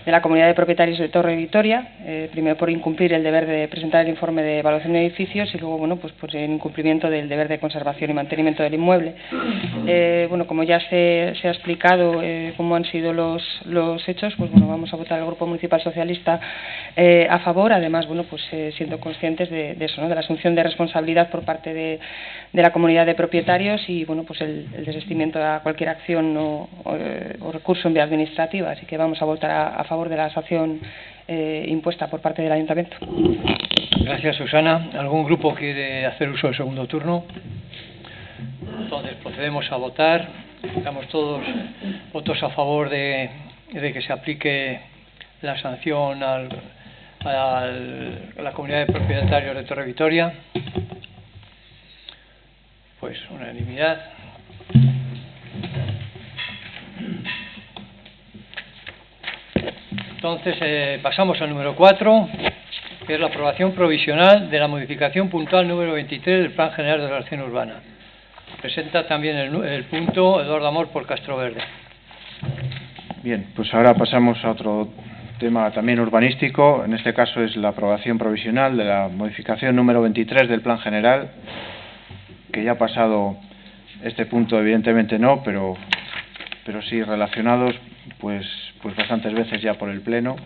la comunidad de propietarios de Torre Vitoria, primero por incumplir el deber de presentar el informe de evaluación de edificios, y luego, bueno, pues por el incumplimiento del deber de conservación y mantenimiento del inmueble. Bueno, como ya se ha explicado cómo han sido los hechos, pues bueno, vamos a votar el Grupo Municipal Socialista a favor. Además, bueno, pues siendo conscientes de eso, ¿no?, de las asunción de responsabilidad por parte de la comunidad de propietarios y bueno, pues el desistimiento a cualquier acción o recurso en vía administrativa. Así que vamos a votar a favor de la sanción impuesta por parte del Ayuntamiento. Gracias, Susana. ¿Algún grupo quiere hacer uso del segundo turno? Entonces procedemos a votar. Damos todos votos a favor de que se aplique la sanción a la comunidad de propietarios de Torre Vitoria. Pues unanimidad. Entonces pasamos al número 4, que es la aprobación provisional de la modificación puntual número 23 del Plan General de Ordenación Urbana. Presenta también el punto Eduardo Amor por Castroverde. Bien, pues ahora pasamos a otro tema también urbanístico. En este caso es la aprobación provisional de la modificación número 23 del Plan General, que ya ha pasado este punto, evidentemente no, pero sí relacionados pues bastantes veces ya por el Pleno,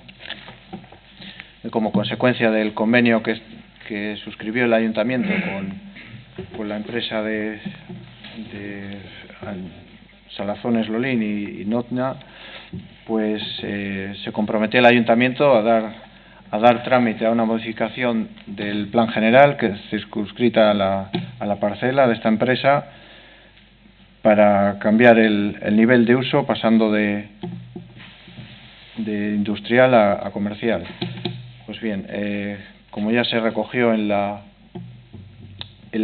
como consecuencia del convenio que suscribió el Ayuntamiento con la empresa de Salazones Lolín y Notna, pues se comprometió el Ayuntamiento a dar trámite a una modificación del Plan General que es circunscrita a la parcela de esta empresa para cambiar el nivel de uso, pasando de industrial a comercial. Pues bien, como ya se recogió en la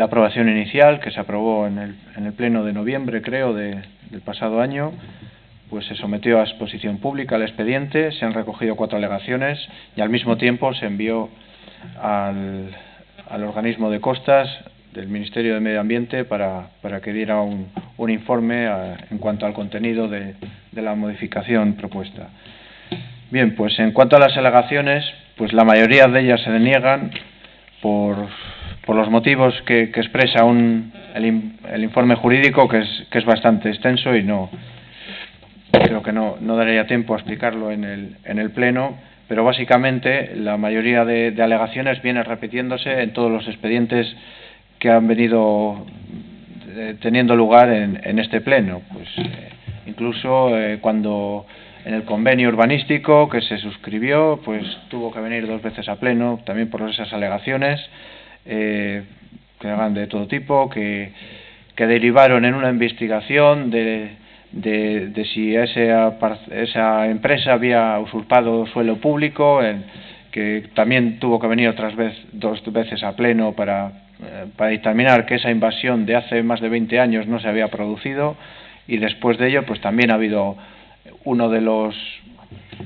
aprobación inicial, que se aprobó en el pleno de noviembre, creo, del pasado año, pues se sometió a exposición pública el expediente, se han recogido 4 alegaciones y al mismo tiempo se envió al organismo de costas del Ministerio de Medio Ambiente para que diera un informe en cuanto al contenido de la modificación propuesta. Bien, pues en cuanto a las alegaciones, pues la mayoría de ellas se deniegan por los motivos que expresa el informe jurídico, que es bastante extenso y creo que no daría tiempo a explicarlo en el Pleno, pero básicamente la mayoría de alegaciones viene repitiéndose en todos los expedientes que han venido teniendo lugar en este Pleno. Pues incluso cuando en el convenio urbanístico que se suscribió, pues tuvo que venir 2 veces a Pleno, también por esas alegaciones que eran de todo tipo, que derivaron en una investigación de si esa empresa había usurpado suelo público, que también tuvo que venir 2 veces a Pleno para dictaminar que esa invasión de hace más de 20 años no se había producido, y después de ello pues también ha habido uno de los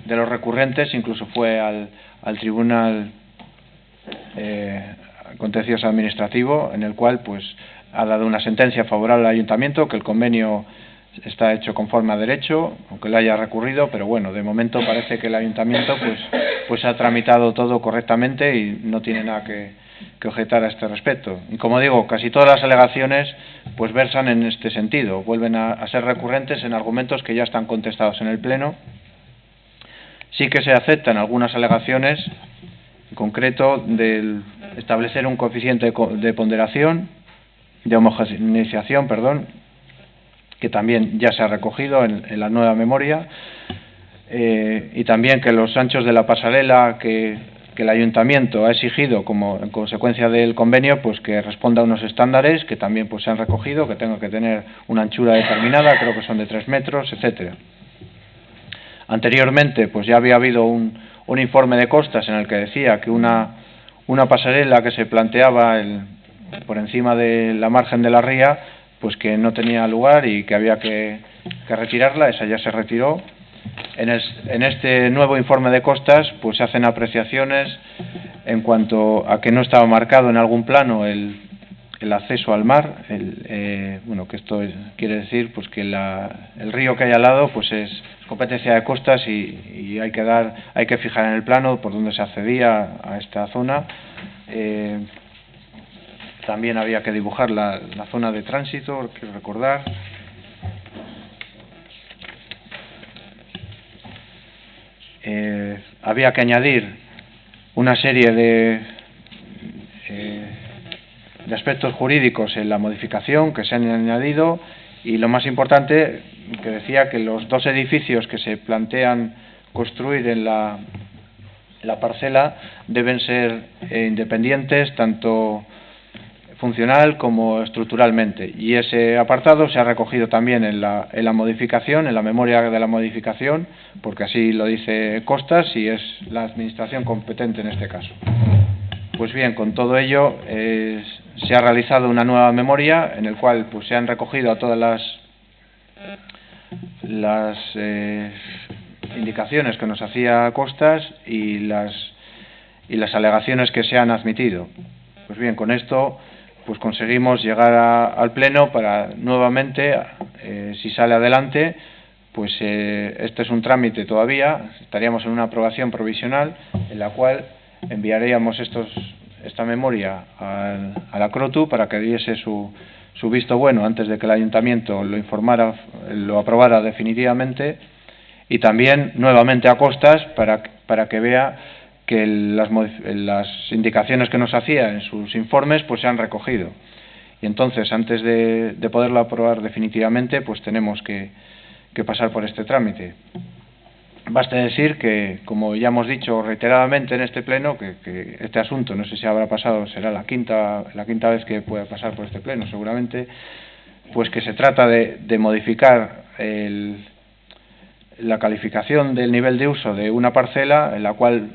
recurrentes, incluso fue al Tribunal Contencioso Administrativo, en el cual pues ha dado una sentencia favorable al Ayuntamiento, que el convenio está hecho conforme a derecho, aunque le haya recurrido, pero bueno, de momento parece que el Ayuntamiento pues ha tramitado todo correctamente y no tiene nada que objetar a este respecto. Y como digo, casi todas las alegaciones pues versan en este sentido, vuelven a ser recurrentes en argumentos que ya están contestados en el Pleno. Sí que se aceptan algunas alegaciones, en concreto del establecer un coeficiente de ponderación, de homogeneización, que también ya se ha recogido en la nueva memoria, y también que los anchos de la pasarela que el Ayuntamiento ha exigido como en consecuencia del convenio, pues que responda a unos estándares que también pues se han recogido, que tenga que tener una anchura determinada, creo que son de 3 metros, etcétera. Anteriormente pues ya había habido un informe de costas en el que decía que una pasarela que se planteaba por encima de la margen de la ría, pues que no tenía lugar y que había que retirarla. Esa ya se retiró. En este nuevo informe de costas pues se hacen apreciaciones en cuanto a que no estaba marcado en algún plano el acceso al mar, que esto quiere decir pues que el río que hay al lado pues es competencia de costas y hay que fijar en el plano por donde se accedía a esta zona. También había que dibujar la zona de tránsito, quiero recordar. Había que añadir una serie aspectos jurídicos en la modificación que se han añadido, y lo más importante, que decía que los 2 edificios que se plantean construir en la parcela deben ser independientes tanto funcional como estructuralmente, y ese apartado se ha recogido también en la modificación, en la memoria de la modificación, porque así lo dice Costas y es la administración competente en este caso. Pues bien, con todo ello se ha realizado una nueva memoria en el cual pues se han recogido a todas las indicaciones que nos hacía Costas y las alegaciones que se han admitido. Pues bien, con esto pues conseguimos llegar al Pleno para nuevamente, si sale adelante, pues este es un trámite todavía, estaríamos en una aprobación provisional en la cual enviaríamos esta memoria a la CROTU para que diese su visto bueno antes de que el Ayuntamiento lo aprobara definitivamente, y también nuevamente a Costas para que vea que las indicaciones que nos hacía en sus informes pues se han recogido. Y entonces, antes de poderlo aprobar definitivamente, pues tenemos que pasar por este trámite. Basta decir que, como ya hemos dicho reiteradamente en este pleno, que este asunto, no sé si habrá pasado, será la quinta vez que pueda pasar por este pleno seguramente, pues que se trata de modificar la calificación del nivel de uso de una parcela en la cual,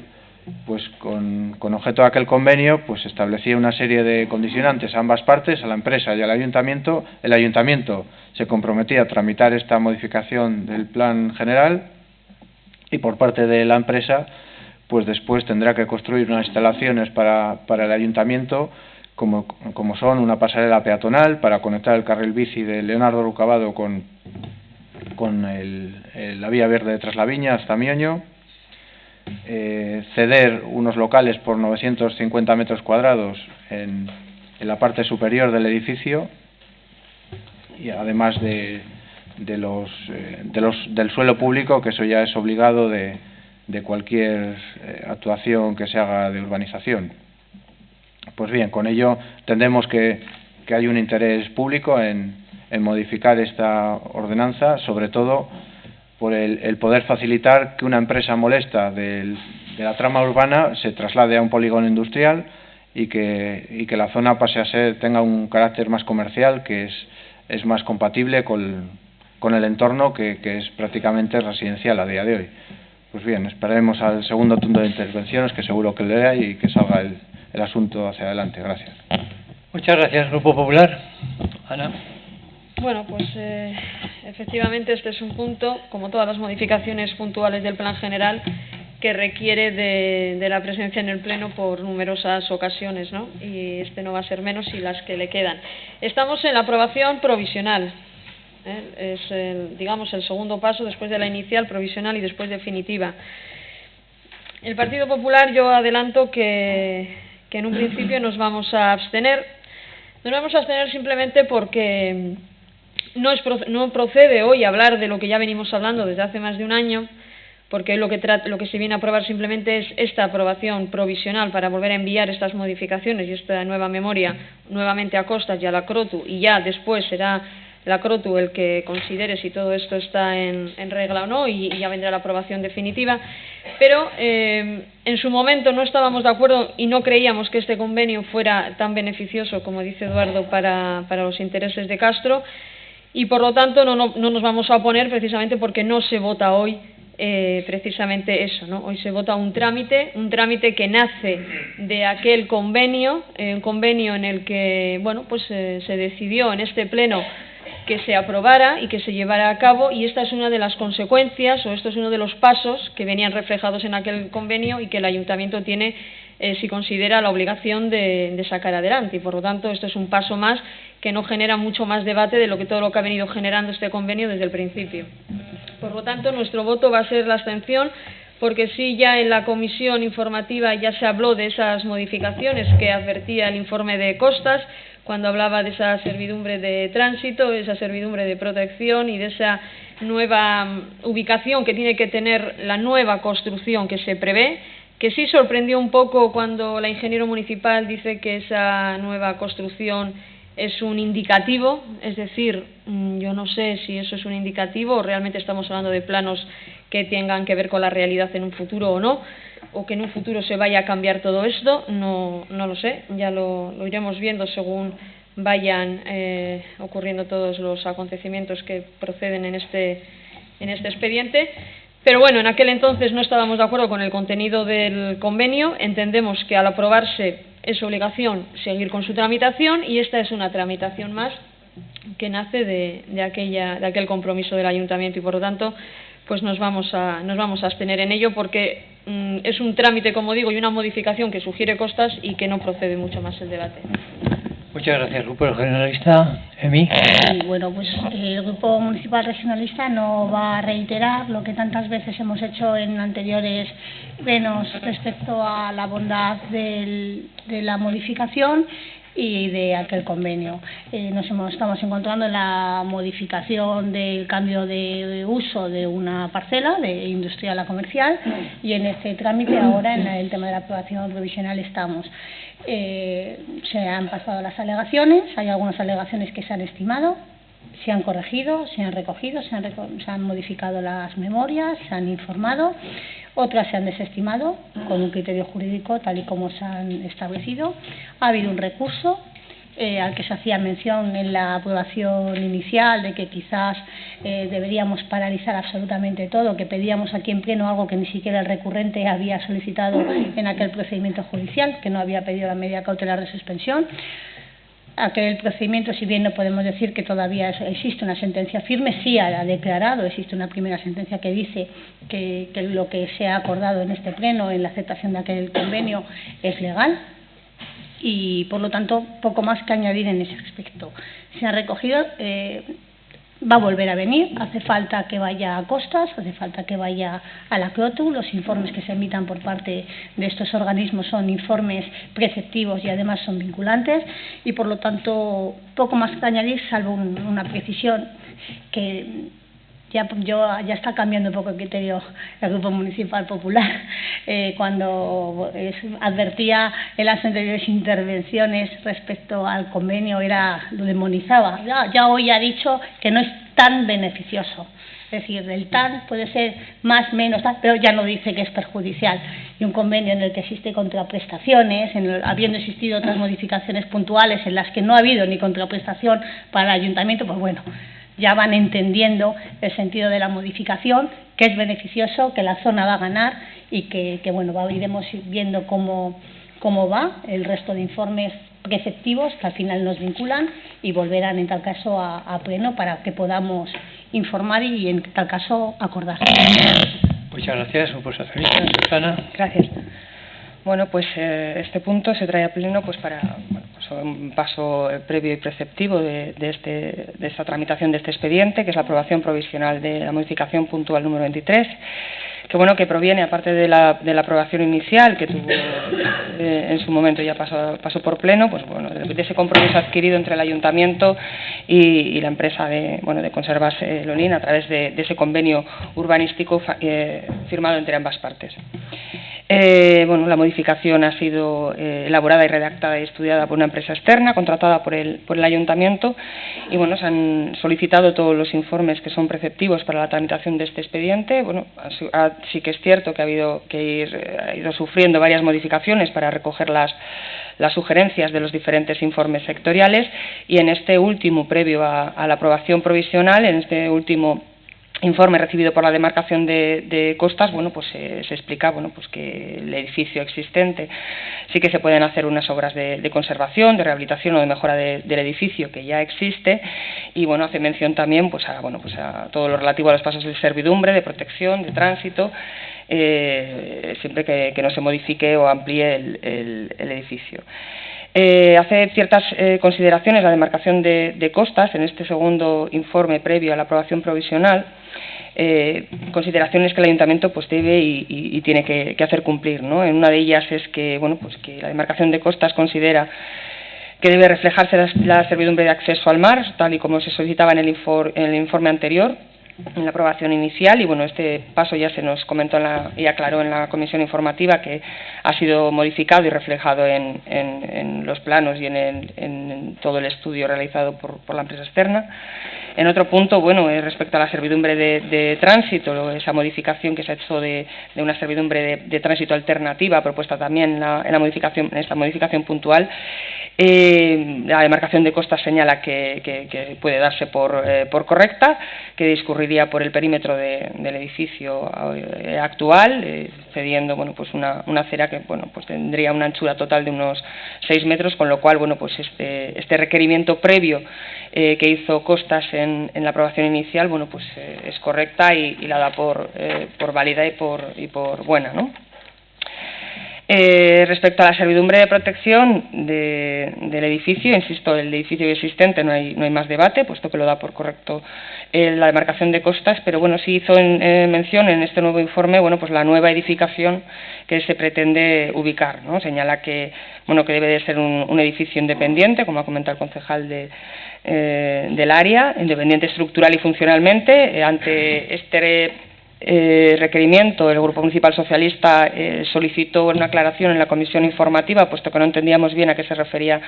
pues con objeto de aquel convenio, pues establecía una serie de condicionantes a ambas partes, a la empresa y al ayuntamiento. El ayuntamiento se comprometía a tramitar esta modificación del plan general, y por parte de la empresa pues después tendrá que construir unas instalaciones para el ayuntamiento, como son una pasarela peatonal para conectar el carril bici de Leonardo Rucabado con la vía verde de Traslaviña hasta Mioño, ceder unos locales por 950 metros cuadrados en la parte superior del edificio, y además del suelo público, que eso ya es obligado de cualquier actuación que se haga de urbanización. Pues bien, con ello entendemos que hay un interés público en modificar esta ordenanza, sobre todo por el poder facilitar que una empresa molesta de la trama urbana se traslade a un polígono industrial y que la zona tenga un carácter más comercial, que es más compatible con el entorno que es prácticamente residencial a día de hoy. Pues bien, esperaremos al segundo turno de intervenciones, que seguro que lea y que salga el asunto hacia adelante. Gracias. Muchas gracias, Grupo Popular. Ana. Bueno, pues efectivamente este es un punto, como todas las modificaciones puntuales del plan general, que requiere de la presencia en el Pleno por numerosas ocasiones, ¿no? Y este no va a ser menos, y las que le quedan. Estamos en la aprobación provisional. Es digamos el segundo paso después de la inicial, provisional y después definitiva. El Partido Popular, yo adelanto que en un principio nos vamos a abstener. Nos vamos a abstener simplemente porque no procede hoy hablar de lo que ya venimos hablando desde hace más de un año, porque lo que se viene a aprobar simplemente es esta aprobación provisional para volver a enviar estas modificaciones y esta nueva memoria nuevamente a Costas y a la CROTU, y ya después será la CROTU el que considere si todo esto está en regla o no, y ya vendrá la aprobación definitiva. Pero en su momento no estábamos de acuerdo y no creíamos que este convenio fuera tan beneficioso, como dice Eduardo, para los intereses de Castro, y por lo tanto no nos vamos a oponer, precisamente porque no se vota hoy precisamente eso, ¿no? Hoy se vota un trámite que nace de aquel convenio, un convenio en el que se decidió en este pleno que se aprobara y que se llevara a cabo, y esta es una de las consecuencias, o esto es uno de los pasos que venían reflejados en aquel convenio y que el Ayuntamiento tiene, si considera, la obligación de sacar adelante, y por lo tanto esto es un paso más que no genera mucho más debate de todo lo que ha venido generando este convenio desde el principio. Por lo tanto, nuestro voto va a ser la abstención, porque sí, ya en la comisión informativa ya se habló de esas modificaciones que advertía el informe de Costas, cuando hablaba de esa servidumbre de tránsito, de esa servidumbre de protección y de esa nueva ubicación que tiene que tener la nueva construcción que se prevé, que sí sorprendió un poco cuando la ingeniero municipal dice que esa nueva construcción es un indicativo, es decir, yo no sé si eso es un indicativo o realmente estamos hablando de planos que tengan que ver con la realidad en un futuro o no, o que en un futuro se vaya a cambiar todo esto, no lo sé, ya lo iremos viendo según vayan ocurriendo todos los acontecimientos que proceden en este expediente. Pero bueno, en aquel entonces no estábamos de acuerdo con el contenido del convenio, entendemos que al aprobarse es obligación seguir con su tramitación y esta es una tramitación más que nace de aquel compromiso del Ayuntamiento y por lo tanto pues nos vamos a abstener en ello porque es un trámite, como digo, y una modificación que sugiere costas y que no procede mucho más el debate. Muchas gracias, Grupo Regionalista. Emi. Sí, bueno, pues el Grupo Municipal Regionalista no va a reiterar lo que tantas veces hemos hecho en anteriores plenos respecto a la bondad de la modificación y de aquel convenio. Estamos encontrando en la modificación del cambio de uso de una parcela de industrial a comercial y en este trámite ahora en el tema de la aprobación provisional estamos. Se han pasado las alegaciones, hay algunas alegaciones que se han estimado, se han corregido, se han recogido, se han modificado las memorias, se han informado, otras se han desestimado con un criterio jurídico tal y como se han establecido. Ha habido un recurso al que se hacía mención en la aprobación inicial de que quizás deberíamos paralizar absolutamente todo, que pedíamos aquí en pleno algo que ni siquiera el recurrente había solicitado en aquel procedimiento judicial, que no había pedido la medida cautelar de suspensión. Aquel procedimiento, si bien no podemos decir que todavía existe una sentencia firme, sí ha declarado, existe una primera sentencia que dice que lo que se ha acordado en este pleno en la aceptación de aquel convenio es legal y por lo tanto poco más que añadir en ese aspecto. Se ha recogido, va a volver a venir, hace falta que vaya a costas, hace falta que vaya a la CROTU, los informes que se emitan por parte de estos organismos son informes preceptivos y además son vinculantes y por lo tanto poco más que añadir salvo una precisión que ya está cambiando un poco el criterio del Grupo Municipal Popular cuando advertía en las anteriores intervenciones respecto al convenio lo demonizaba. Ya hoy ha dicho que no es tan beneficioso. Es decir, el TAN puede ser más, menos, pero ya no dice que es perjudicial. Y un convenio en el que existe contraprestaciones, habiendo existido otras modificaciones puntuales en las que no ha habido ni contraprestación para el Ayuntamiento, pues bueno, ya van entendiendo el sentido de la modificación, que es beneficioso, que la zona va a ganar y que bueno, iremos viendo cómo va el resto de informes preceptivos que al final nos vinculan y volverán en tal caso a pleno para que podamos informar y en tal caso acordar. Muchas gracias, Grupo Socialista. Susana. Gracias. Bueno, pues este punto se trae a pleno pues para un paso previo y preceptivo de esta tramitación de este expediente, que es la aprobación provisional de la modificación puntual número 23, que proviene, aparte de la aprobación inicial que tuvo en su momento ya pasó por pleno, pues bueno, de ese compromiso adquirido entre el Ayuntamiento y la empresa de Conservas Lonín a través de ese convenio urbanístico firmado entre ambas partes. La modificación ha sido elaborada y redactada y estudiada por una empresa externa contratada por el Ayuntamiento y se han solicitado todos los informes que son preceptivos para la tramitación de este expediente. Sí que es cierto que ha ido sufriendo varias modificaciones para recoger las sugerencias de los diferentes informes sectoriales y en este último, previo a la aprobación provisional, en este último informe recibido por la demarcación de costas, se explica que el edificio existente sí que se pueden hacer unas obras de conservación, de rehabilitación o de mejora del edificio que ya existe y hace mención también a todo lo relativo a los pasos de servidumbre, de protección, de tránsito, siempre que no se modifique o amplíe el edificio. Hace ciertas consideraciones la demarcación de costas en este segundo informe previo a la aprobación provisional, consideraciones que el Ayuntamiento debe y tiene que hacer cumplir, ¿no? En una de ellas es que que la demarcación de costas considera que debe reflejarse la servidumbre de acceso al mar, tal y como se solicitaba en el informe anterior, la aprobación inicial, y bueno, este paso ya se nos comentó y aclaró en la comisión informativa, que ha sido modificado y reflejado en los planos y en todo el estudio realizado por la empresa externa. En otro punto, bueno, respecto a la servidumbre de tránsito, esa modificación que se ha hecho de una servidumbre de tránsito alternativa, propuesta también en esta modificación puntual, la demarcación de costas señala que puede darse por correcta, que discurriría por el perímetro del edificio actual, cediendo, bueno, pues una acera que, bueno, pues tendría una anchura total de unos 6 metros, con lo cual, bueno, pues este requerimiento previo que hizo Costas en la aprobación inicial, bueno, pues es correcta y la da por válida y por buena, ¿no? Respecto a la servidumbre de protección del edificio, insisto, el edificio existente no hay más debate, puesto que lo da por correcto la demarcación de costas, pero bueno, sí hizo mención en este nuevo informe, bueno, pues la nueva edificación que se pretende ubicar, ¿no? Señala que, bueno, que debe de ser un edificio independiente, como ha comentado el concejal del área, independiente estructural y funcionalmente. Ante este requerimiento, el Grupo Municipal Socialista solicitó una aclaración en la comisión informativa, puesto que no entendíamos bien a qué se refería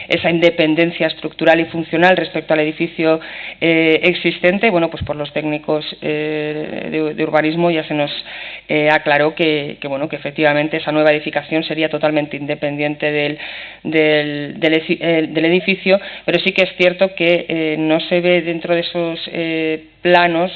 esa independencia estructural y funcional respecto al edificio existente. Bueno, pues por los técnicos de urbanismo ya se nos aclaró que efectivamente esa nueva edificación sería totalmente independiente del edificio, pero sí que es cierto que no se ve dentro de esos planos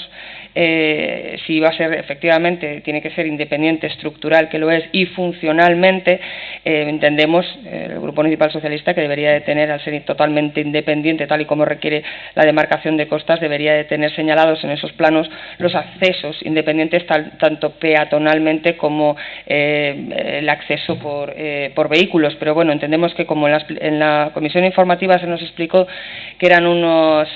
si va a ser, efectivamente, tiene que ser independiente estructural, que lo es, y funcionalmente, entendemos, el Grupo Municipal Socialista, que debería de tener, al ser totalmente independiente, tal y como requiere la demarcación de costas, debería de tener señalados en esos planos los accesos independientes, tanto peatonalmente como el acceso por vehículos. Pero bueno, entendemos que como en la comisión informativa se nos explicó que eran unos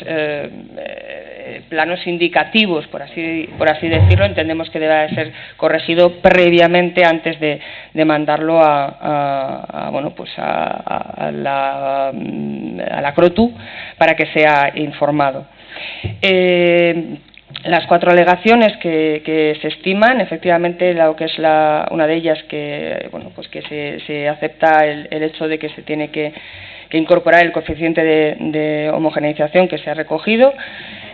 planos indicativos, por así decirlo, entendemos que debe ser corregido previamente antes de mandarlo a la CROTU para que sea informado. Las 4 alegaciones que se estiman, efectivamente, lo que es una de ellas que se acepta el hecho de que se tiene que incorporar el coeficiente de homogeneización que se ha recogido.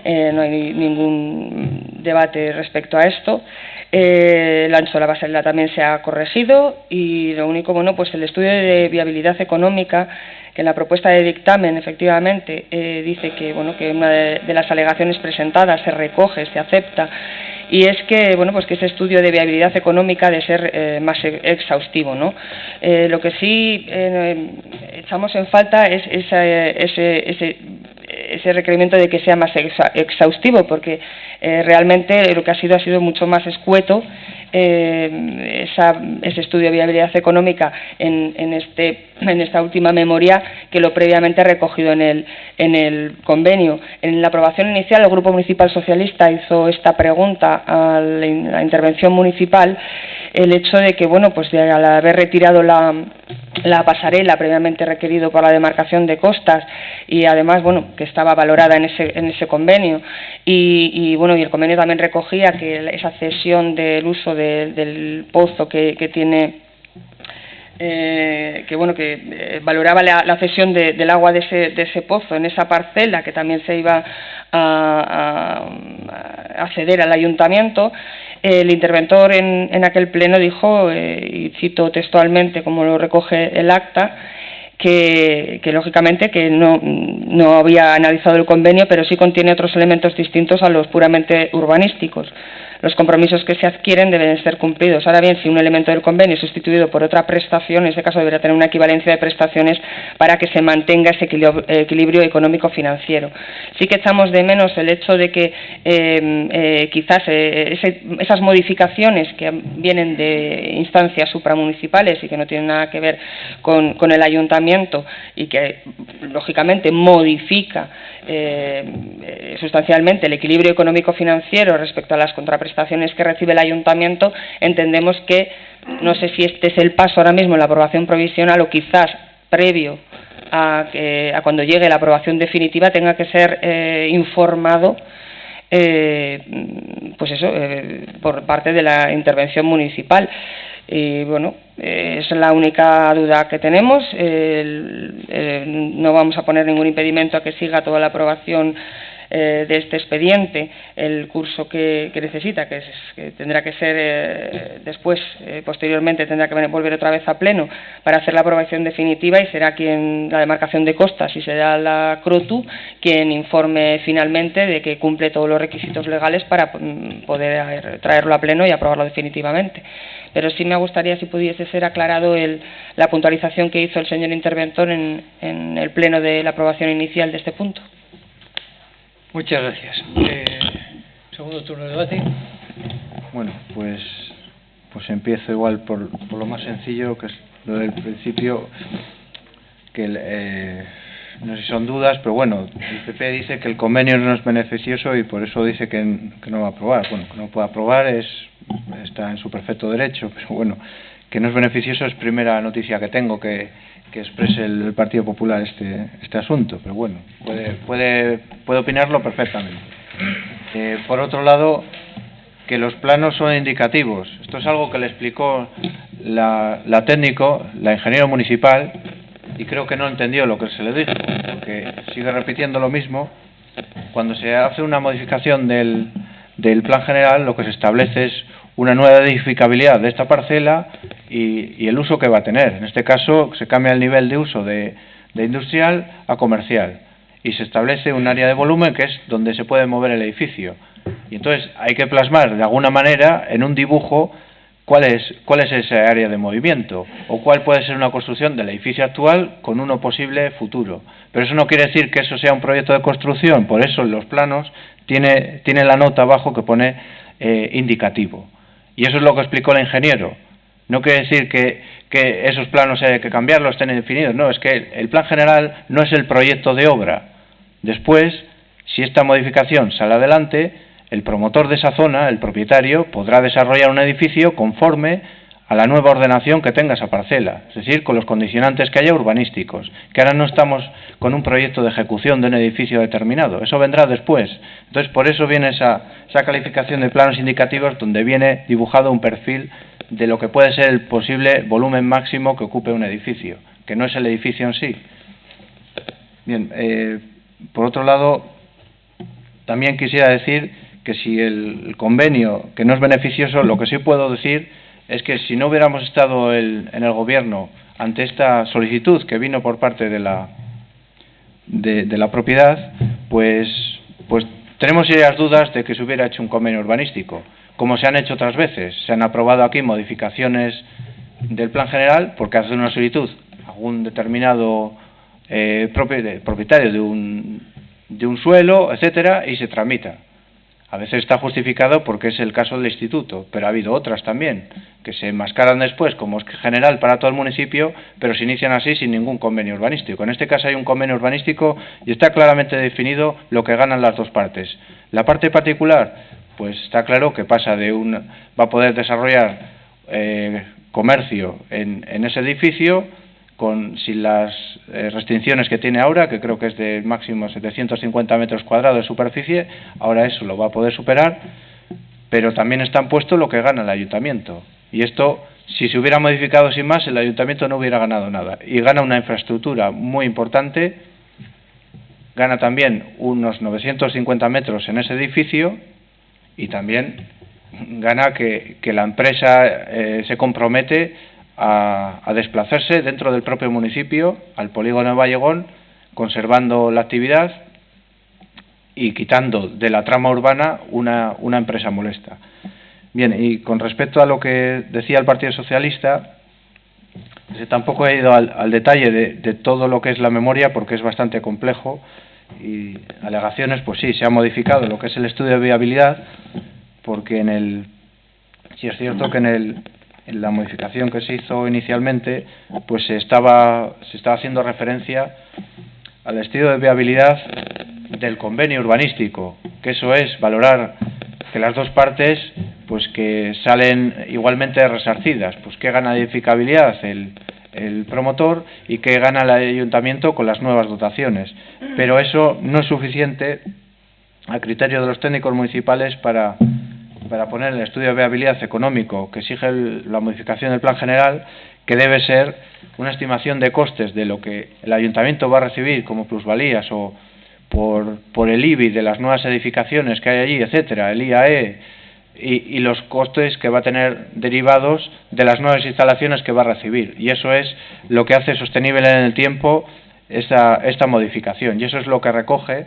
No hay ningún debate respecto a esto. El ancho de la pasarela también se ha corregido, y lo único, bueno, pues el estudio de viabilidad económica, que en la propuesta de dictamen efectivamente dice que, bueno, que una de las alegaciones presentadas se recoge, se acepta, y es que, bueno, pues que ese estudio de viabilidad económica de ser más exhaustivo, ¿no? Lo que sí echamos en falta es ese requerimiento de que sea más exhaustivo, porque realmente lo que ha sido mucho más escueto ese estudio de viabilidad económica en esta última memoria que lo previamente recogido en el convenio. En la aprobación inicial, el Grupo Municipal Socialista hizo esta pregunta a la intervención municipal, el hecho de que, bueno, pues al haber retirado la pasarela previamente requerido por la demarcación de costas, y además, bueno, que estaba valorada en ese convenio, y el convenio también recogía que esa cesión del uso del pozo que tiene, que valoraba la cesión del agua de ese pozo en esa parcela, que también se iba a ceder al ayuntamiento. El interventor en aquel pleno dijo, y cito textualmente como lo recoge el acta, que lógicamente que no había analizado el convenio, pero sí contiene otros elementos distintos a los puramente urbanísticos. Los compromisos que se adquieren deben ser cumplidos. Ahora bien, si un elemento del convenio es sustituido por otra prestación, en ese caso debería tener una equivalencia de prestaciones para que se mantenga ese equilibrio económico-financiero. Sí que echamos de menos el hecho de que quizás esas modificaciones que vienen de instancias supramunicipales y que no tienen nada que ver con el ayuntamiento, y que lógicamente modifica sustancialmente el equilibrio económico-financiero respecto a las contraprestaciones que recibe el ayuntamiento, entendemos que, no sé si este es el paso ahora mismo en la aprobación provisional, o quizás previo a cuando llegue la aprobación definitiva tenga que ser informado pues eso, por parte de la intervención municipal. Y bueno, esa es la única duda que tenemos. No vamos a poner ningún impedimento a que siga toda la aprobación de este expediente, el curso que necesita, que tendrá que ser después, posteriormente tendrá que volver otra vez a pleno para hacer la aprobación definitiva, y será la demarcación de costas y será la CROTU quien informe finalmente de que cumple todos los requisitos legales para poder traerlo a pleno y aprobarlo definitivamente. Pero sí me gustaría si pudiese ser aclarado la puntualización que hizo el señor interventor en el pleno de la aprobación inicial de este punto. Muchas gracias. Segundo turno de debate. Bueno, pues empiezo igual por lo más sencillo, que es lo del principio, que no sé si son dudas, pero bueno, el PP dice que el convenio no es beneficioso y por eso dice que no va a aprobar. Bueno, que no puede aprobar está en su perfecto derecho, pero bueno, que no es beneficioso es primera noticia que tengo que exprese el Partido Popular este asunto, pero bueno, puede opinarlo perfectamente. Por otro lado, que los planos son indicativos. Esto es algo que le explicó la técnico, la ingeniera municipal, y creo que no entendió lo que se le dijo, porque sigue repitiendo lo mismo. Cuando se hace una modificación del plan general, lo que se establece es una nueva edificabilidad de esta parcela y el uso que va a tener. En este caso, se cambia el nivel de uso de industrial a comercial y se establece un área de volumen que es donde se puede mover el edificio. Y entonces hay que plasmar de alguna manera en un dibujo cuál es esa área de movimiento o cuál puede ser una construcción del edificio actual con uno posible futuro. Pero eso no quiere decir que eso sea un proyecto de construcción, por eso en los planos tiene la nota abajo que pone indicativo. Y eso es lo que explicó el ingeniero. No quiere decir que esos planos hay que cambiarlos, estén definidos. No, es que el plan general no es el proyecto de obra. Después, si esta modificación sale adelante, el promotor de esa zona, el propietario, podrá desarrollar un edificio conforme a la nueva ordenación que tenga esa parcela, es decir, con los condicionantes que haya urbanísticos, que ahora no estamos con un proyecto de ejecución de un edificio determinado, eso vendrá después. Entonces, por eso viene esa calificación de planos indicativos donde viene dibujado un perfil de lo que puede ser el posible volumen máximo que ocupe un edificio, que no es el edificio en sí. Bien, por otro lado, también quisiera decir que si el convenio, que no es beneficioso, lo que sí puedo decir es que si no hubiéramos estado en el gobierno ante esta solicitud que vino por parte de la propiedad, pues tenemos serias dudas de que se hubiera hecho un convenio urbanístico, como se han hecho otras veces. Se han aprobado aquí modificaciones del plan general porque hace una solicitud a un determinado propietario de un suelo, etcétera, y se tramita. A veces está justificado porque es el caso del instituto, pero ha habido otras también, que se enmascaran después como es general para todo el municipio, pero se inician así sin ningún convenio urbanístico. En este caso hay un convenio urbanístico y está claramente definido lo que ganan las dos partes. La parte particular, pues está claro que va a poder desarrollar comercio en ese edificio, sin las restricciones que tiene ahora, que creo que es de máximo 750 metros cuadrados de superficie. Ahora eso lo va a poder superar, pero también está puesto lo que gana el ayuntamiento. Y esto, si se hubiera modificado sin más, el ayuntamiento no hubiera ganado nada. Y gana una infraestructura muy importante, gana también unos 950 metros en ese edificio y también gana que la empresa se compromete a desplazarse dentro del propio municipio, al polígono de Vallegón, conservando la actividad y quitando de la trama urbana una empresa molesta. Bien, y con respecto a lo que decía el Partido Socialista, tampoco he ido al detalle de todo lo que es la memoria porque es bastante complejo y alegaciones, pues sí, se ha modificado lo que es el estudio de viabilidad porque sí es cierto que en la modificación que se hizo inicialmente, pues se estaba haciendo referencia al estudio de viabilidad del convenio urbanístico, que eso es valorar que las dos partes, pues que salen igualmente resarcidas, pues que gana de edificabilidad el promotor y que gana el ayuntamiento con las nuevas dotaciones. Pero eso no es suficiente a criterio de los técnicos municipales para poner el estudio de viabilidad económico que exige la modificación del plan general, que debe ser una estimación de costes de lo que el ayuntamiento va a recibir como plusvalías o por el IBI de las nuevas edificaciones que hay allí, etcétera, el IAE, y los costes que va a tener derivados de las nuevas instalaciones que va a recibir. Y eso es lo que hace sostenible en el tiempo esta modificación. Y eso es lo que recoge,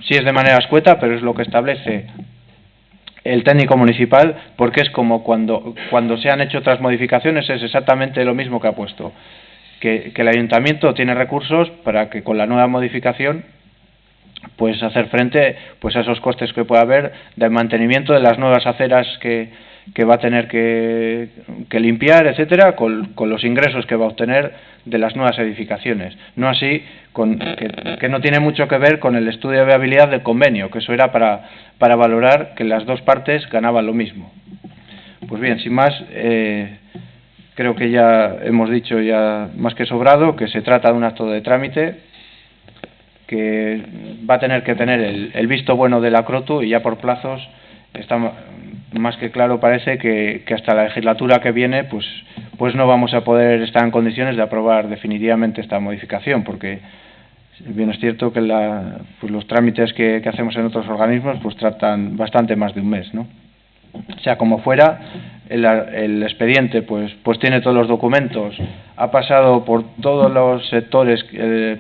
sí es de manera escueta, pero es lo que establece el técnico municipal, porque es como cuando se han hecho otras modificaciones, es exactamente lo mismo que ha puesto. Que el ayuntamiento tiene recursos para que con la nueva modificación pues hacer frente pues a esos costes que puede haber de mantenimiento de las nuevas aceras que va a tener que limpiar, etcétera, con los ingresos que va a obtener de las nuevas edificaciones. No así, que no tiene mucho que ver con el estudio de viabilidad del convenio, que eso era para valorar que las dos partes ganaban lo mismo. Pues bien, sin más, creo que ya hemos dicho ya más que sobrado que se trata de un acto de trámite que va a tener que tener el visto bueno de la CROTU, y ya por plazos está más que claro, parece que hasta la legislatura que viene pues no vamos a poder estar en condiciones de aprobar definitivamente esta modificación, porque bien es cierto que pues los trámites que hacemos en otros organismos pues tratan bastante más de un mes, ¿no? O sea, como fuera, el expediente pues tiene todos los documentos, ha pasado por todos los sectores,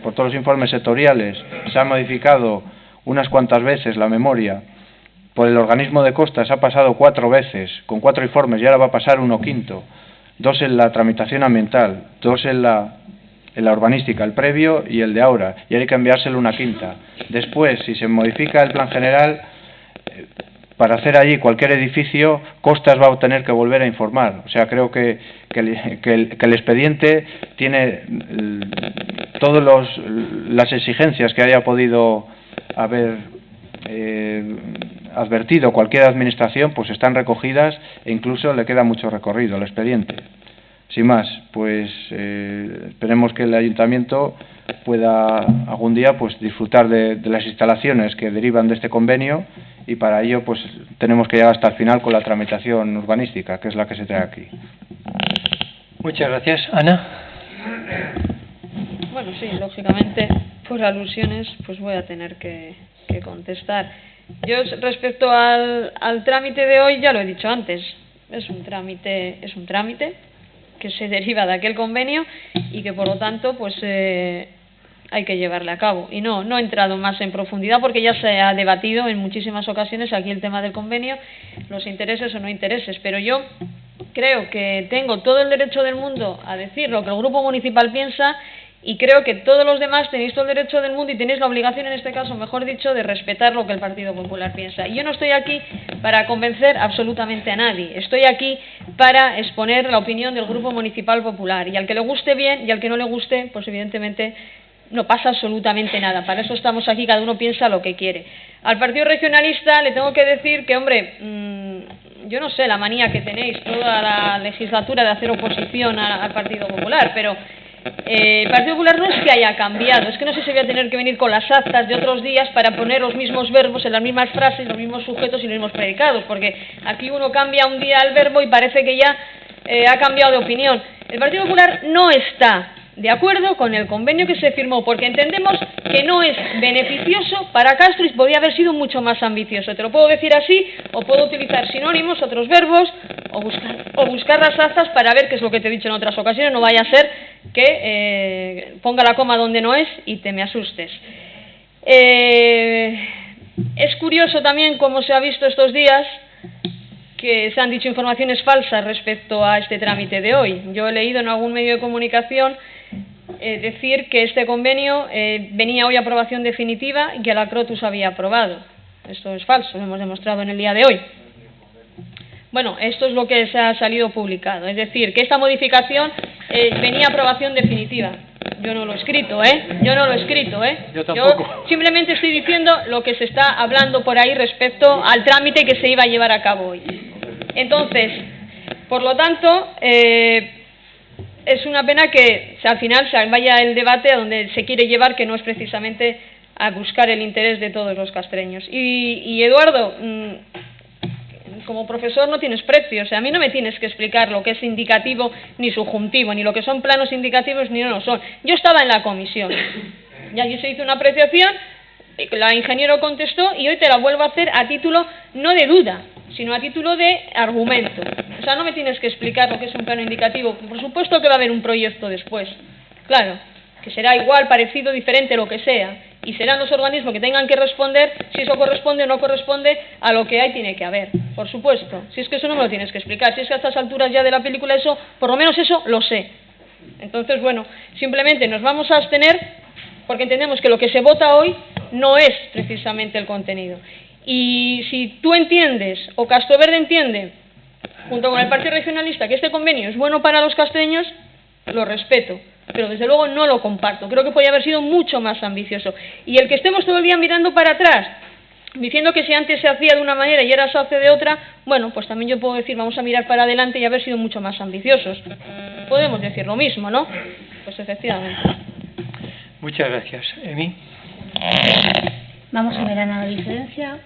por todos los informes sectoriales, se ha modificado unas cuantas veces la memoria, por el organismo de costas ha pasado 4 veces, con 4 informes, y ahora va a pasar 1/5, 2 en la tramitación ambiental, 2 en la urbanística, el previo y el de ahora, y hay que enviárselo 1/5. Después, si se modifica el plan general, para hacer allí cualquier edificio, Costas va a tener que volver a informar. O sea, creo que el expediente tiene todas las exigencias que haya podido haber advertido cualquier administración, pues están recogidas, e incluso le queda mucho recorrido al expediente. Sin más, pues esperemos que el ayuntamiento pueda algún día pues disfrutar de las instalaciones que derivan de este convenio, y para ello pues tenemos que llegar hasta el final con la tramitación urbanística, que es la que se trae aquí. Muchas gracias. Ana. Bueno, sí, lógicamente, por alusiones, pues voy a tener que contestar. Yo, respecto al trámite de hoy, ya lo he dicho antes, es un trámite que se deriva de aquel convenio y que, por lo tanto, pues hay que llevarle a cabo. Y no he entrado más en profundidad porque ya se ha debatido en muchísimas ocasiones aquí el tema del convenio, los intereses o no intereses, pero yo creo que tengo todo el derecho del mundo a decir lo que el grupo municipal piensa, y creo que todos los demás tenéis todo el derecho del mundo y tenéis la obligación, en este caso, mejor dicho, de respetar lo que el Partido Popular piensa. Y yo no estoy aquí para convencer absolutamente a nadie, estoy aquí para exponer la opinión del Grupo Municipal Popular, y al que le guste bien y al que no le guste, pues evidentemente no pasa absolutamente nada. Para eso estamos aquí, cada uno piensa lo que quiere. Al Partido Regionalista le tengo que decir que, hombre, yo no sé la manía que tenéis toda la legislatura de hacer oposición al Partido Popular, pero el Partido Popular no es que haya cambiado, es que no sé si voy a tener que venir con las actas de otros días para poner los mismos verbos en las mismas frases, los mismos sujetos y los mismos predicados, porque aquí uno cambia un día el verbo y parece que ya ha cambiado de opinión. El Partido Popular no está de acuerdo con el convenio que se firmó, porque entendemos que no es beneficioso para Castro y podía haber sido mucho más ambicioso. Te lo puedo decir así, o puedo utilizar sinónimos, otros verbos, o buscar las actas para ver qué es lo que te he dicho en otras ocasiones. No vaya a ser que ponga la coma donde no es y te me asustes. Es curioso también, como se ha visto estos días, que se han dicho informaciones falsas respecto a este trámite de hoy. Yo he leído en algún medio de comunicación decir que este convenio venía hoy a aprobación definitiva y que la CROTU se había aprobado. Esto es falso, lo hemos demostrado en el día de hoy. Bueno, esto es lo que se ha salido publicado, es decir, que esta modificación venía a aprobación definitiva. Yo no lo he escrito, Yo no lo he escrito, Yo tampoco. Yo simplemente estoy diciendo lo que se está hablando por ahí respecto al trámite que se iba a llevar a cabo hoy. Entonces, por lo tanto, es una pena que al final se vaya el debate a donde se quiere llevar, que no es precisamente a buscar el interés de todos los castreños. Y Eduardo, como profesor no tienes precio, o sea, a mí no me tienes que explicar lo que es indicativo ni subjuntivo, ni lo que son planos indicativos ni no lo son. Yo estaba en la comisión, y allí se hizo una apreciación, la ingeniero contestó y hoy te la vuelvo a hacer a título no de duda, sino a título de argumento. O sea, no me tienes que explicar lo que es un plano indicativo. Por supuesto que va a haber un proyecto después, claro, que será igual, parecido, diferente, lo que sea, y serán los organismos que tengan que responder si eso corresponde o no corresponde a lo que hay, tiene que haber, por supuesto. Si es que eso no me lo tienes que explicar, si es que a estas alturas ya de la película eso, por lo menos eso lo sé. Entonces, bueno, simplemente nos vamos a abstener porque entendemos que lo que se vota hoy no es precisamente el contenido. Y si tú entiendes, o Castroverde entiende, junto con el Partido Regionalista, que este convenio es bueno para los castreños, lo respeto, pero desde luego no lo comparto. Creo que podría haber sido mucho más ambicioso. Y el que estemos todo el día mirando para atrás, diciendo que si antes se hacía de una manera y ahora se hace de otra, bueno, pues también yo puedo decir, vamos a mirar para adelante y haber sido mucho más ambiciosos. Podemos decir lo mismo, ¿no? Pues efectivamente. Muchas gracias. Emi. Vamos a ver, Ana, la diferencia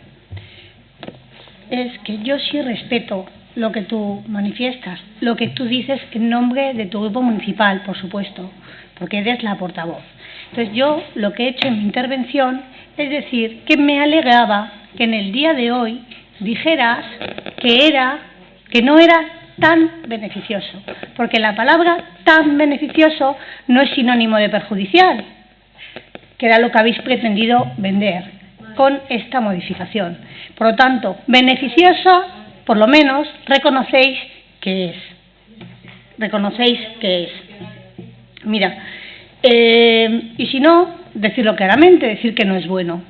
es que yo sí respeto lo que tú manifiestas, lo que tú dices en nombre de tu grupo municipal, por supuesto, porque eres la portavoz. Entonces yo lo que he hecho en mi intervención es decir que me alegraba que en el día de hoy dijeras que no era tan beneficioso, porque la palabra tan beneficioso no es sinónimo de perjudicial, que era lo que habéis pretendido vender con esta modificación. Por lo tanto, beneficiosa, por lo menos, reconocéis que es. Mira, y si no, decirlo claramente, decir que no es bueno.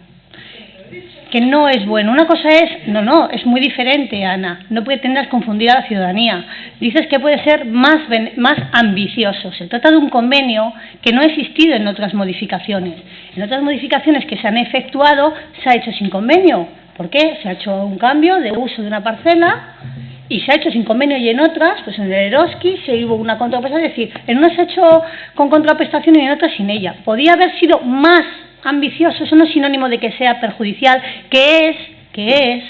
Que no es bueno. Una cosa es, no, es muy diferente, Ana. No pretendas confundir a la ciudadanía. Dices que puede ser más ambicioso. Se trata de un convenio que no ha existido en otras modificaciones. En otras modificaciones que se han efectuado, se ha hecho sin convenio. ¿Por qué? Se ha hecho un cambio de uso de una parcela y se ha hecho sin convenio, y en otras, pues en el Eroski se hubo una contraprestación, es decir, en unas se ha hecho con contraprestación y en otras sin ella. Podía haber sido más ambicioso, eso no es sinónimo de que sea perjudicial, que es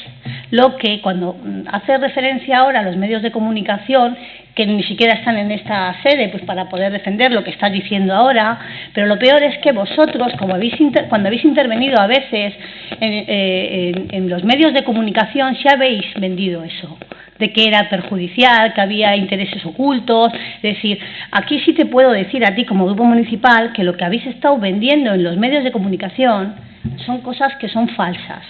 lo que cuando hace referencia ahora a los medios de comunicación, que ni siquiera están en esta sede pues para poder defender lo que estás diciendo ahora, pero lo peor es que vosotros, cuando habéis intervenido a veces en los medios de comunicación, sí habéis vendido eso, de que era perjudicial, que había intereses ocultos. Es decir, aquí sí te puedo decir a ti como grupo municipal que lo que habéis estado vendiendo en los medios de comunicación son cosas que son falsas,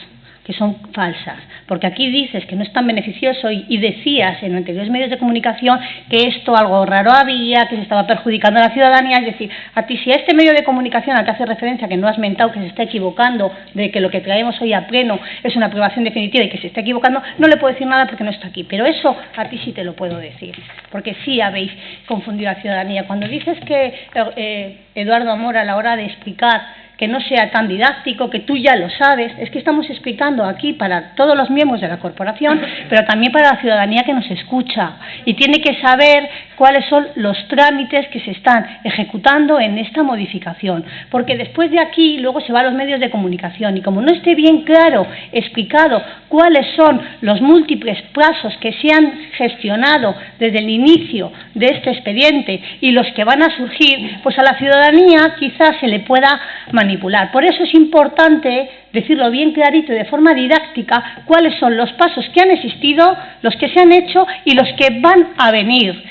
porque aquí dices que no es tan beneficioso y decías en anteriores medios de comunicación que esto algo raro había, que se estaba perjudicando a la ciudadanía. Es decir, a ti si a este medio de comunicación te hace referencia que no has mentado, que se está equivocando, de que lo que traemos hoy a pleno es una aprobación definitiva y que se está equivocando, no le puedo decir nada porque no está aquí, pero eso a ti sí te lo puedo decir, porque sí habéis confundido a la ciudadanía. Cuando dices que Eduardo Amor, a la hora de explicar que no sea tan didáctico, que tú ya lo sabes, es que estamos explicando aquí para todos los miembros de la corporación, pero también para la ciudadanía que nos escucha y tiene que saber cuáles son los trámites que se están ejecutando en esta modificación, porque después de aquí luego se va a los medios de comunicación y como no esté bien claro, explicado cuáles son los múltiples plazos que se han gestionado desde el inicio de este expediente y los que van a surgir, pues a la ciudadanía quizás se le pueda manipular. Por eso es importante decirlo bien clarito y de forma didáctica cuáles son los pasos que han existido, los que se han hecho y los que van a venir,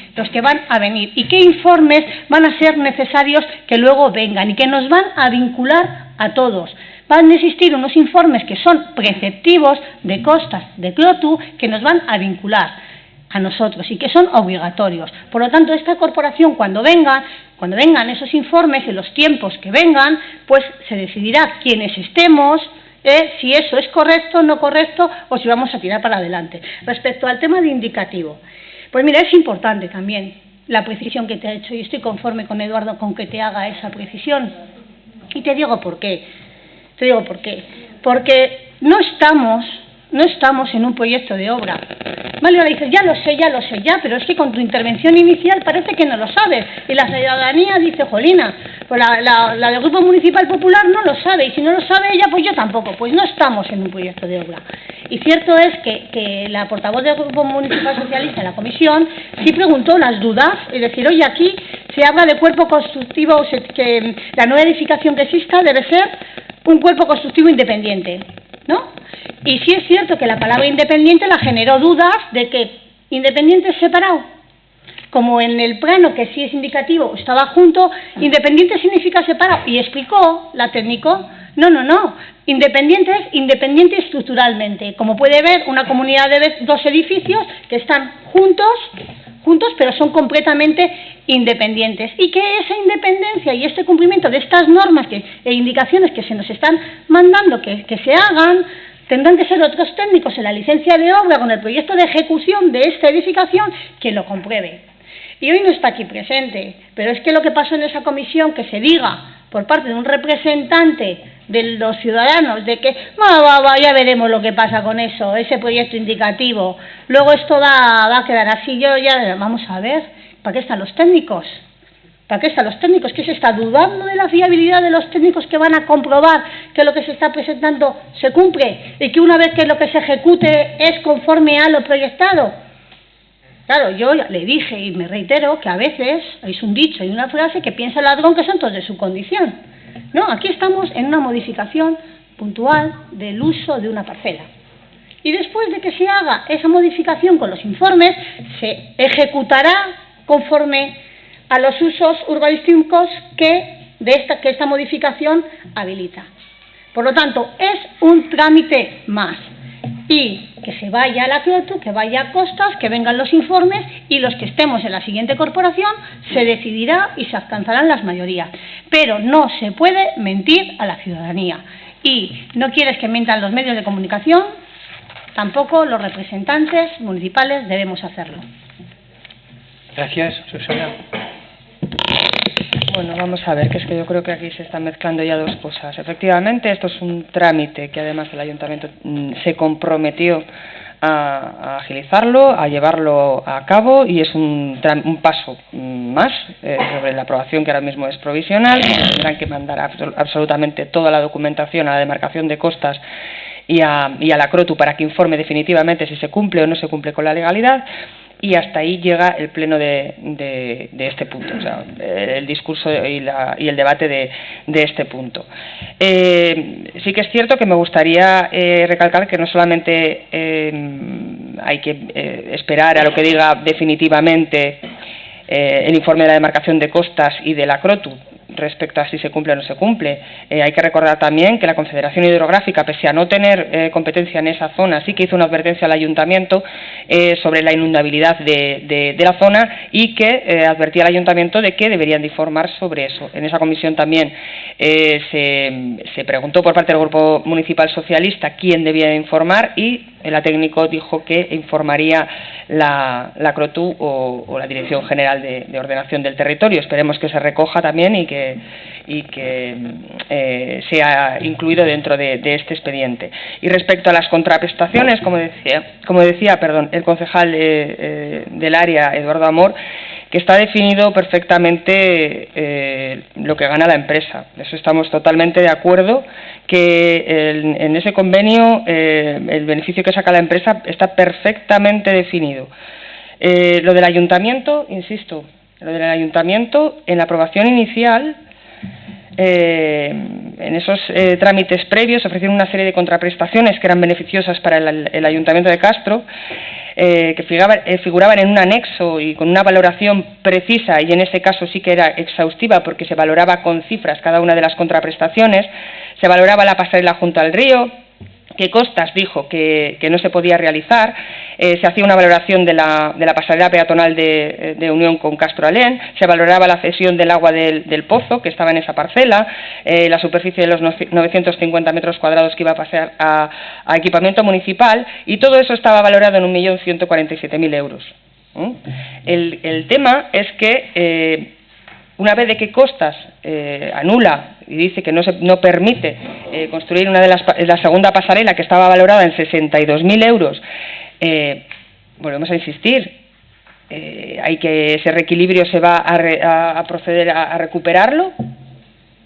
y qué informes van a ser necesarios que luego vengan y que nos van a vincular a todos. Van a existir unos informes que son preceptivos de costas de Clotu que nos van a vincular a nosotros y que son obligatorios. Por lo tanto, esta corporación cuando vengan esos informes en los tiempos que vengan, pues se decidirá quiénes estemos, si eso es correcto o no correcto o si vamos a tirar para adelante. Respecto al tema de indicativo, pues mira, es importante también la precisión que te ha hecho y estoy conforme con Eduardo con que te haga esa precisión. Y te digo por qué. Porque no estamos no estamos en un proyecto de obra. Vale, ahora dices, ya lo sé, pero es que con tu intervención inicial parece que no lo sabes. Y la ciudadanía dice, jolina, pues la del Grupo Municipal Popular no lo sabe, y si no lo sabe ella, pues yo tampoco. Pues no estamos en un proyecto de obra. Y cierto es que la portavoz del Grupo Municipal Socialista en la comisión sí preguntó las dudas, es decir, oye, aquí se habla de cuerpo constructivo, que la nueva edificación que exista debe ser un cuerpo constructivo independiente, ¿no? Y sí es cierto que la palabra independiente la generó dudas de que independiente es separado. Como en el plano, que sí es indicativo, estaba junto, independiente significa separado. Y explicó la técnico, no, independiente es independiente estructuralmente. Como puede ver, una comunidad de dos edificios que están juntos, pero son completamente independientes. Y que esa independencia y este cumplimiento de estas normas e indicaciones que se nos están mandando que se hagan, tendrán que ser otros técnicos en la licencia de obra con el proyecto de ejecución de esta edificación quien lo compruebe. Y hoy no está aquí presente, pero es que lo que pasó en esa comisión, que se diga por parte de un representante de los ciudadanos de que ya veremos lo que pasa con eso, ese proyecto indicativo, luego esto va a quedar así, vamos a ver, ¿para qué están los técnicos? ¿Para qué están los técnicos? ¿Qué se está dudando de la fiabilidad de los técnicos que van a comprobar que lo que se está presentando se cumple y que una vez que lo que se ejecute es conforme a lo proyectado? Claro, yo le dije y me reitero que a veces es un dicho y una frase que piensa el ladrón que son todos de su condición. No, aquí estamos en una modificación puntual del uso de una parcela. Y después de que se haga esa modificación con los informes, se ejecutará conforme a los usos urbanísticos que esta modificación habilita. Por lo tanto, es un trámite más. Y que se vaya a la CROTU, que vaya a costas, que vengan los informes y los que estemos en la siguiente corporación se decidirá y se alcanzarán las mayorías. Pero no se puede mentir a la ciudadanía. Y no quieres que mientan los medios de comunicación, tampoco los representantes municipales debemos hacerlo. Gracias, Susana. Bueno, vamos a ver, que es que yo creo que aquí se están mezclando ya dos cosas. Efectivamente, esto es un trámite que además el Ayuntamiento se comprometió a agilizarlo, a llevarlo a cabo, y es un paso más sobre la aprobación, que ahora mismo es provisional. Tendrán que mandar absolutamente toda la documentación a la demarcación de costas y a la CROTU para que informe definitivamente si se cumple o no se cumple con la legalidad. Y hasta ahí llega el pleno de este punto, o sea, el discurso y el debate de este punto. Sí que es cierto que me gustaría recalcar que no solamente hay que esperar a lo que diga definitivamente el informe de la demarcación de costas y de la CROTU respecto a si se cumple o no se cumple. Hay que recordar también que la Confederación Hidrográfica, pese a no tener competencia en esa zona, sí que hizo una advertencia al Ayuntamiento sobre la inundabilidad de la zona, y que advertía al Ayuntamiento de que deberían de informar sobre eso. En esa comisión también se preguntó por parte del Grupo Municipal Socialista quién debía de informar, y el técnico dijo que informaría la CROTU o la Dirección General de Ordenación del Territorio. Esperemos que se recoja también y que sea incluido dentro de este expediente. Y respecto a las contraprestaciones, como decía, el concejal del área, Eduardo Amor, que está definido perfectamente lo que gana la empresa. Eso estamos totalmente de acuerdo, que en ese convenio el beneficio que saca la empresa está perfectamente definido. Lo del ayuntamiento, insisto, en la aprobación inicial, en esos trámites previos se ofrecieron una serie de contraprestaciones que eran beneficiosas para el Ayuntamiento de Castro, que figuraban en un anexo y con una valoración precisa, y en ese caso sí que era exhaustiva porque se valoraba con cifras cada una de las contraprestaciones. Se valoraba la pasarela junto al río, que Costas dijo que no se podía realizar. Se hacía una valoración de la pasarela peatonal de unión con Castro Alén. Se valoraba la cesión del agua del pozo que estaba en esa parcela, la superficie de los 950 metros cuadrados que iba a pasar a equipamiento municipal, y todo eso estaba valorado en 1.147.000 euros. El tema es que una vez de que Costas anula y dice que no permite construir la segunda pasarela, que estaba valorada en 62.000 euros, volvemos a insistir, hay que ese reequilibrio se va a proceder a recuperarlo,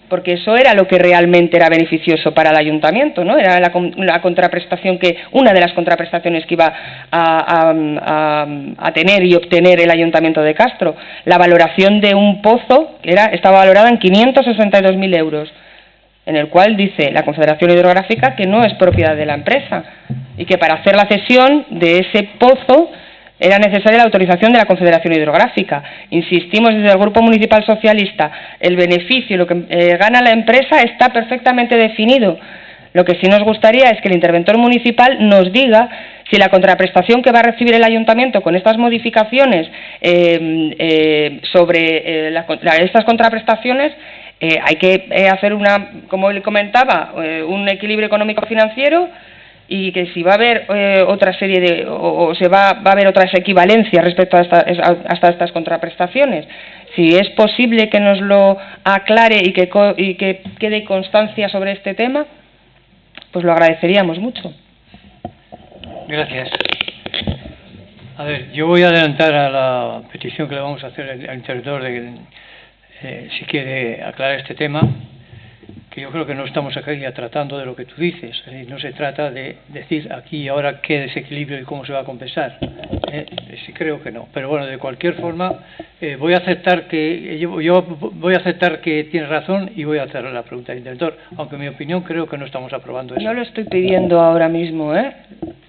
porque eso era lo que realmente era beneficioso para el ayuntamiento, ¿no? Era la contraprestación una de las contraprestaciones que iba a tener y obtener el ayuntamiento de Castro. La valoración de un pozo estaba valorada en 562.000 euros, en el cual dice la Confederación Hidrográfica que no es propiedad de la empresa y que para hacer la cesión de ese pozo era necesaria la autorización de la Confederación Hidrográfica. Insistimos desde el Grupo Municipal Socialista, el beneficio, lo que gana la empresa está perfectamente definido. Lo que sí nos gustaría es que el interventor municipal nos diga si la contraprestación que va a recibir el ayuntamiento con estas modificaciones sobre estas contraprestaciones hay que hacer como él comentaba, un equilibrio económico-financiero, y que si va a haber otra serie va a haber otras equivalencias respecto a estas contraprestaciones. Si es posible que nos lo aclare y que quede constancia sobre este tema, pues lo agradeceríamos mucho. Gracias. A ver, yo voy a adelantar a la petición que le vamos a hacer al interventor si quiere aclarar este tema, que yo creo que no estamos aquí ya tratando de lo que tú dices, es decir, no se trata de decir aquí y ahora qué desequilibrio y cómo se va a compensar, sí creo que no, pero bueno, de cualquier forma voy a aceptar que yo voy a aceptar que tienes razón y voy a hacer la pregunta al interventor, aunque en mi opinión creo que no estamos aprobando eso. No lo estoy pidiendo ahora mismo,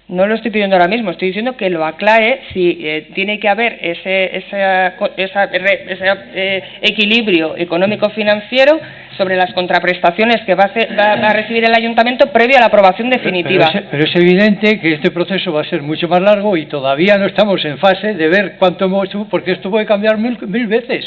no lo estoy pidiendo ahora mismo, estoy diciendo que lo aclare si tiene que haber ese equilibrio económico-financiero sobre las contraprestaciones que va a recibir el ayuntamiento previo a la aprobación definitiva. Pero es evidente que este proceso va a ser mucho más largo y todavía no estamos en fase de ver cuánto hemos hecho, porque esto puede cambiar mil veces.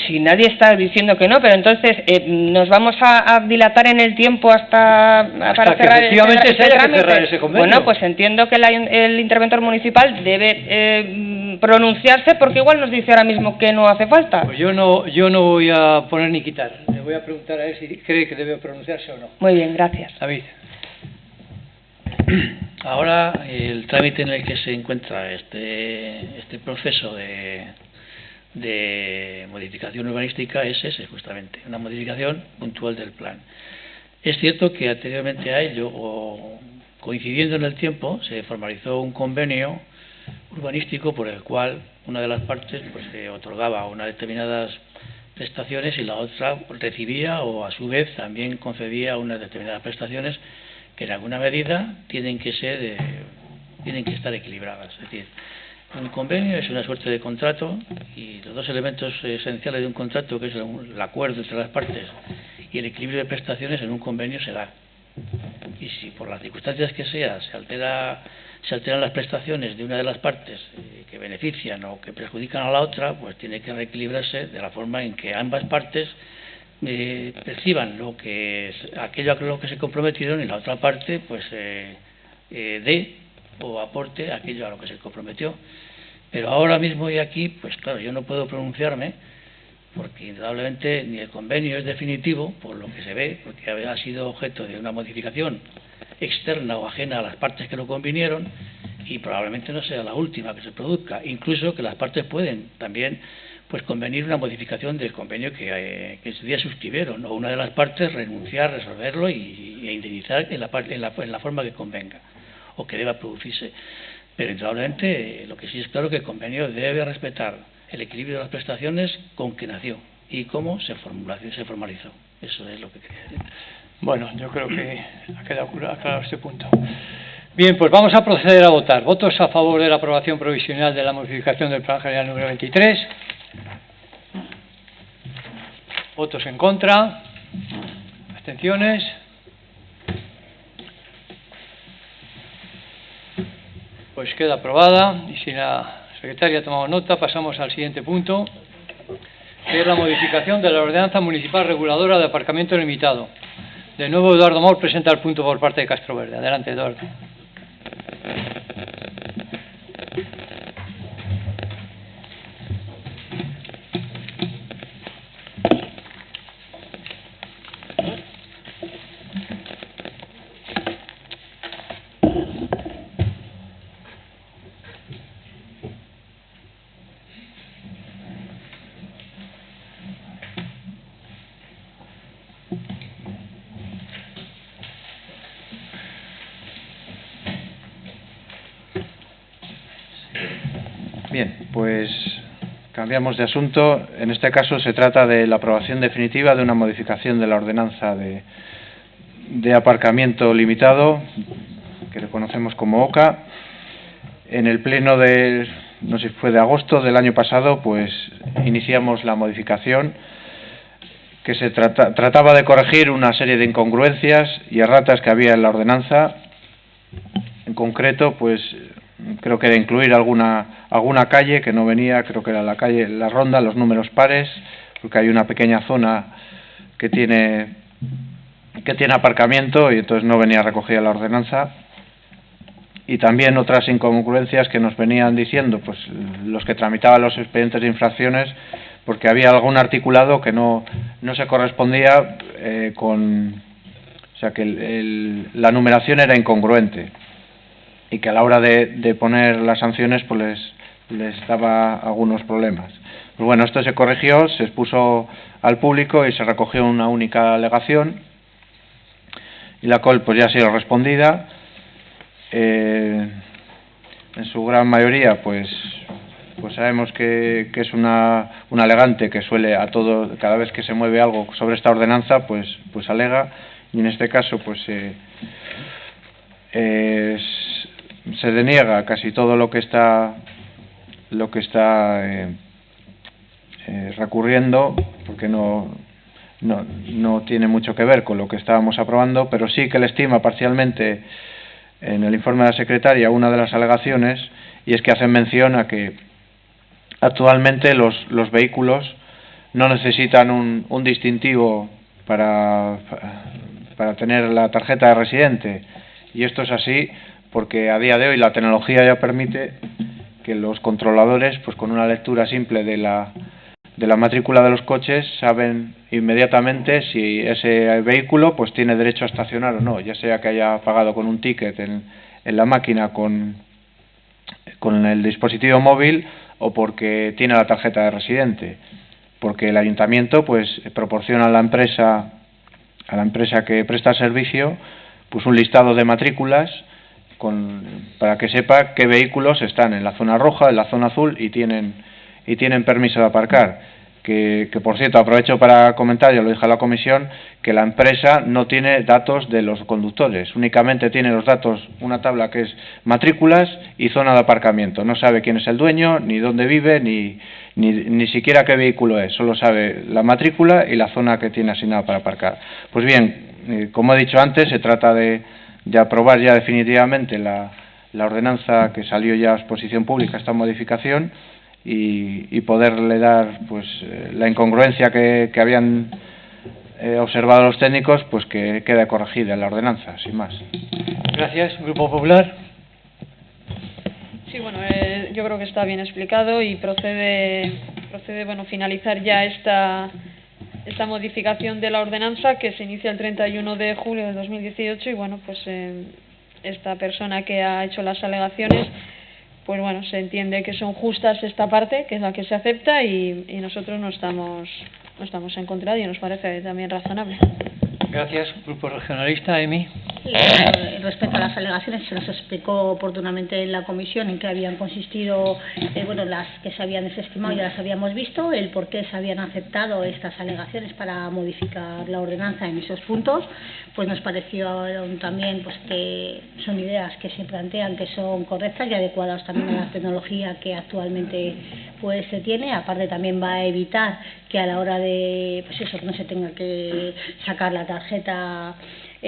Si nadie está diciendo que no, pero entonces nos vamos a dilatar en el tiempo para cerrar ese trámite. Bueno, pues entiendo que el interventor municipal debe pronunciarse, porque igual nos dice ahora mismo que no hace falta. Pues yo no voy a poner ni quitar. Le voy a preguntar a él si cree que debe pronunciarse o no. Muy bien, gracias. David. Ahora, el trámite en el que se encuentra este proceso de modificación urbanística es ese, justamente, una modificación puntual del plan. Es cierto que anteriormente a ello, o coincidiendo en el tiempo, se formalizó un convenio urbanístico por el cual una de las partes otorgaba unas determinadas prestaciones y la otra recibía o a su vez también concedía unas determinadas prestaciones que en alguna medida tienen que estar equilibradas. Es decir, un convenio es una suerte de contrato y los dos elementos esenciales de un contrato, que es el acuerdo entre las partes y el equilibrio de prestaciones, en un convenio se da. Y si por las circunstancias que sea se alteran las prestaciones de una de las partes que benefician o que perjudican a la otra, pues tiene que reequilibrarse de la forma en que ambas partes perciban aquello a lo que se comprometieron y la otra parte pues dé o aporte aquello a lo que se comprometió. Pero ahora mismo y aquí, pues claro, yo no puedo pronunciarme porque indudablemente ni el convenio es definitivo, por lo que se ve, porque ha sido objeto de una modificación externa o ajena a las partes que lo convinieron, y probablemente no sea la última que se produzca, incluso que las partes pueden también pues convenir una modificación del convenio que ese día suscribieron, o una de las partes renunciar, resolverlo e indemnizar en la forma que convenga o que deba producirse. Pero indudablemente lo que sí es claro que el convenio debe respetar el equilibrio de las prestaciones con que nació y cómo se formalizó. Eso es lo que quería decir. Bueno, yo creo que ha quedado aclarado este punto. Bien, pues vamos a proceder a votar. ¿Votos a favor de la aprobación provisional de la modificación del Plan General número 23? ¿Votos en contra? ¿Abstenciones? Pues queda aprobada, y si la secretaria ha tomado nota, pasamos al siguiente punto, que es la modificación de la ordenanza municipal reguladora de aparcamiento limitado. De nuevo, Eduardo Mor presenta el punto por parte de Castroverde. Adelante, Eduardo. Bien, pues cambiamos de asunto. En este caso se trata de la aprobación definitiva de una modificación de la ordenanza de aparcamiento limitado, que le conocemos como OCA. En el pleno no sé si fue de agosto del año pasado, pues iniciamos la modificación que se trataba de corregir una serie de incongruencias y erratas que había en la ordenanza. En concreto, pues creo que era incluir alguna calle que no venía, creo que era la calle La Ronda, los números pares, porque hay una pequeña zona que tiene aparcamiento y entonces no venía recogida la ordenanza. Y también otras incongruencias que nos venían diciendo pues los que tramitaban los expedientes de infracciones, porque había algún articulado que no se correspondía o sea que la numeración era incongruente y que a la hora de poner las sanciones pues les daba algunos problemas. Pues bueno, esto se corrigió, se expuso al público y se recogió una única alegación, y la cual pues ya ha sido respondida. En su gran mayoría pues sabemos que es un alegante que suele cada vez que se mueve algo sobre esta ordenanza pues alega, y en este caso pues se deniega casi todo lo que está recurriendo, porque no tiene mucho que ver con lo que estábamos aprobando, pero sí que le estima parcialmente en el informe de la secretaria una de las alegaciones, y es que hacen mención a que actualmente los vehículos no necesitan un distintivo para tener la tarjeta de residente, y esto es así porque a día de hoy la tecnología ya permite que los controladores, pues con una lectura simple de la matrícula de los coches, saben inmediatamente si ese vehículo pues tiene derecho a estacionar o no, ya sea que haya pagado con un ticket en la máquina con el dispositivo móvil o porque tiene la tarjeta de residente, porque el ayuntamiento pues proporciona a la empresa que presta el servicio pues un listado de matrículas para que sepa qué vehículos están en la zona roja, en la zona azul y tienen permiso de aparcar. Que por cierto, aprovecho para comentar, ya lo dije a la comisión, que la empresa no tiene datos de los conductores, únicamente tiene los datos, una tabla que es matrículas y zona de aparcamiento. No sabe quién es el dueño, ni dónde vive, ni siquiera qué vehículo es, solo sabe la matrícula y la zona que tiene asignada para aparcar. Pues bien, como he dicho antes, se trata de aprobar ya definitivamente la ordenanza que salió ya a exposición pública, esta modificación, y poderle dar pues la incongruencia que habían observado los técnicos, pues que quede corregida en la ordenanza, sin más. Gracias. Grupo Popular. Sí, bueno, yo creo que está bien explicado y procede finalizar ya esta modificación de la ordenanza que se inicia el 31 de julio de 2018 y bueno, pues esta persona que ha hecho las alegaciones, pues bueno, se entiende que son justas esta parte, que es la que se acepta, y nosotros no estamos en contra y nos parece también razonable. Gracias. Grupo Regionalista, Emi. Sí, respecto a las alegaciones, se nos explicó oportunamente en la comisión en qué habían consistido, las que se habían desestimado ya las habíamos visto, el por qué se habían aceptado estas alegaciones para modificar la ordenanza en esos puntos. Pues nos pareció también pues que son ideas que se plantean que son correctas y adecuadas también a la tecnología que actualmente pues se tiene. Aparte también va a evitar que a la hora de que no se tenga que sacar la tarjeta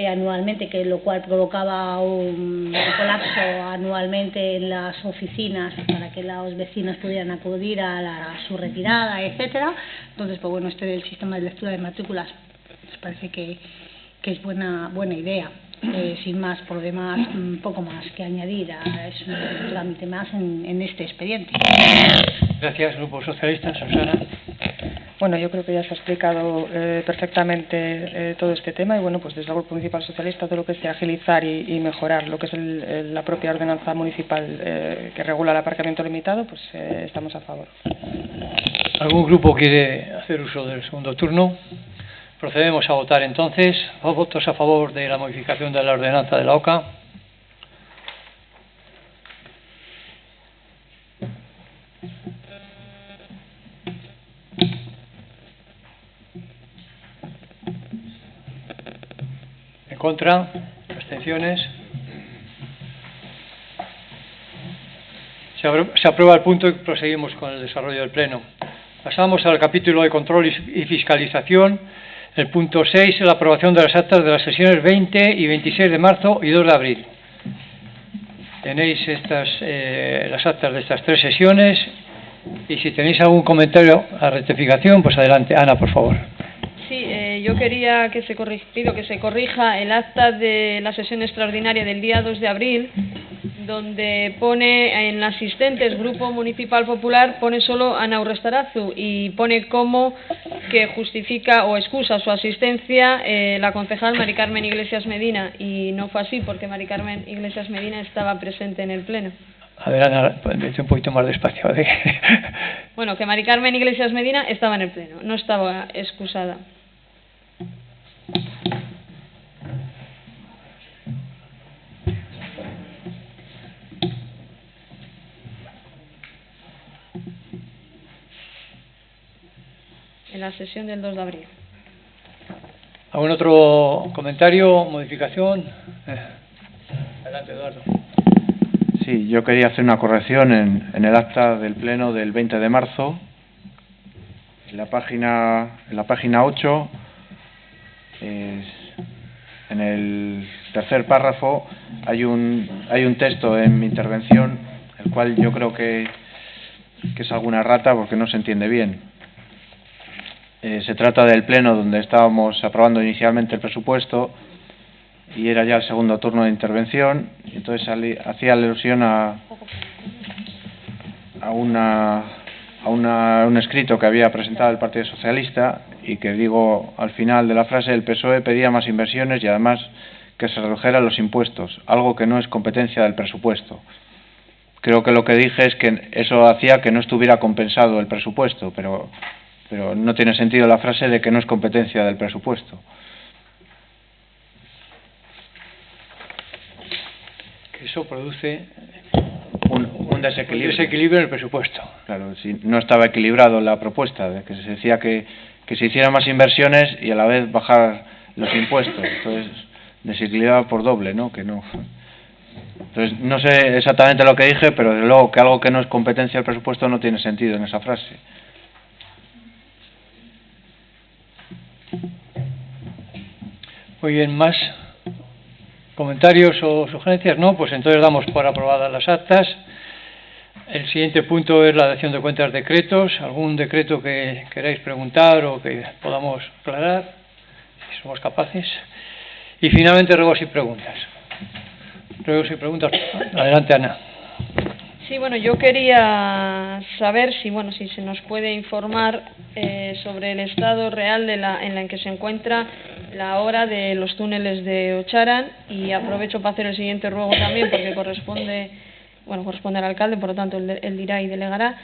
anualmente, que lo cual provocaba un colapso anualmente en las oficinas para que los vecinos pudieran acudir a su retirada, etcétera. Entonces, pues bueno, del sistema de lectura de matrículas nos parece que es buena idea. Sin más, por lo demás, poco más que añadir. Es un trámite más en este expediente. Gracias. Grupo Socialista, Susana. Bueno, yo creo que ya se ha explicado perfectamente todo este tema, y bueno, pues desde el Grupo Municipal Socialista todo lo que es de agilizar y mejorar lo que es la propia ordenanza municipal que regula el aparcamiento limitado, pues estamos a favor. ¿Algún grupo quiere hacer uso del segundo turno? Procedemos a votar entonces. ¿Votos a favor de la modificación de la ordenanza de la OCA? contra, abstenciones. Se aprueba el punto y proseguimos con el desarrollo del Pleno. Pasamos al capítulo de control y fiscalización. El punto 6 es la aprobación de las actas de las sesiones 20 y 26 de marzo y 2 de abril. Tenéis las actas de estas 3 sesiones y si tenéis algún comentario a rectificación, pues adelante. Ana, por favor. Sí, yo quería que se corrija el acta de la sesión extraordinaria del día 2 de abril, donde pone en asistentes Grupo Municipal Popular, pone solo Ana Urrestarazu y pone como que justifica o excusa su asistencia la concejal Mari Carmen Iglesias Medina, y no fue así porque Mari Carmen Iglesias Medina estaba presente en el Pleno. A ver, Ana, vete un poquito más despacio. Bueno, que Mari Carmen Iglesias Medina estaba en el Pleno, no estaba excusada. En la sesión del 2 de abril. ¿Algún otro comentario, modificación? Adelante, Eduardo. Sí, yo quería hacer una corrección en el acta del Pleno del 20 de marzo. En la página 8, en el tercer párrafo, hay un texto en mi intervención, el cual yo creo que es alguna errata porque no se entiende bien. Se trata del Pleno donde estábamos aprobando inicialmente el presupuesto y era ya el segundo turno de intervención, y entonces hacía alusión a un escrito que había presentado el Partido Socialista y que digo al final de la frase: el PSOE pedía más inversiones y además que se redujeran los impuestos, algo que no es competencia del presupuesto. Creo que lo que dije es que eso hacía que no estuviera compensado el presupuesto, pero no tiene sentido la frase de que no es competencia del presupuesto. Que eso produce un desequilibrio en el presupuesto. Claro, si no estaba equilibrado la propuesta, de que se decía que se hicieran más inversiones y a la vez bajar los impuestos, entonces desequilibraba por doble, ¿no? Que no. Entonces no sé exactamente lo que dije, pero desde luego que algo que no es competencia del presupuesto no tiene sentido en esa frase. Muy bien, ¿más comentarios o sugerencias? No, pues entonces damos por aprobadas las actas. El siguiente punto es la dación de cuentas de decretos. ¿Algún decreto que queráis preguntar o que podamos aclarar? Si somos capaces. Y finalmente, ruegos y preguntas. Ruegos y preguntas. Adelante, Ana. Sí, bueno, yo quería saber si se nos puede informar sobre el estado real en la que se encuentra la obra de los túneles de Ocharan, y aprovecho para hacer el siguiente ruego también porque corresponde al alcalde, por lo tanto él dirá y delegará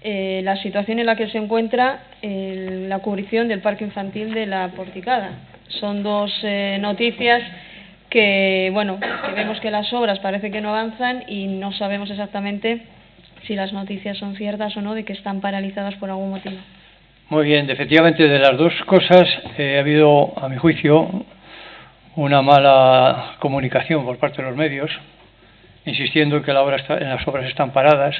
la situación en la que se encuentra la cubrición del parque infantil de la Porticada. Son dos noticias que vemos que las obras parece que no avanzan y no sabemos exactamente si las noticias son ciertas o no, de que están paralizadas por algún motivo. Muy bien, efectivamente, de las dos cosas ha habido, a mi juicio, una mala comunicación por parte de los medios, insistiendo en que las obras están paradas,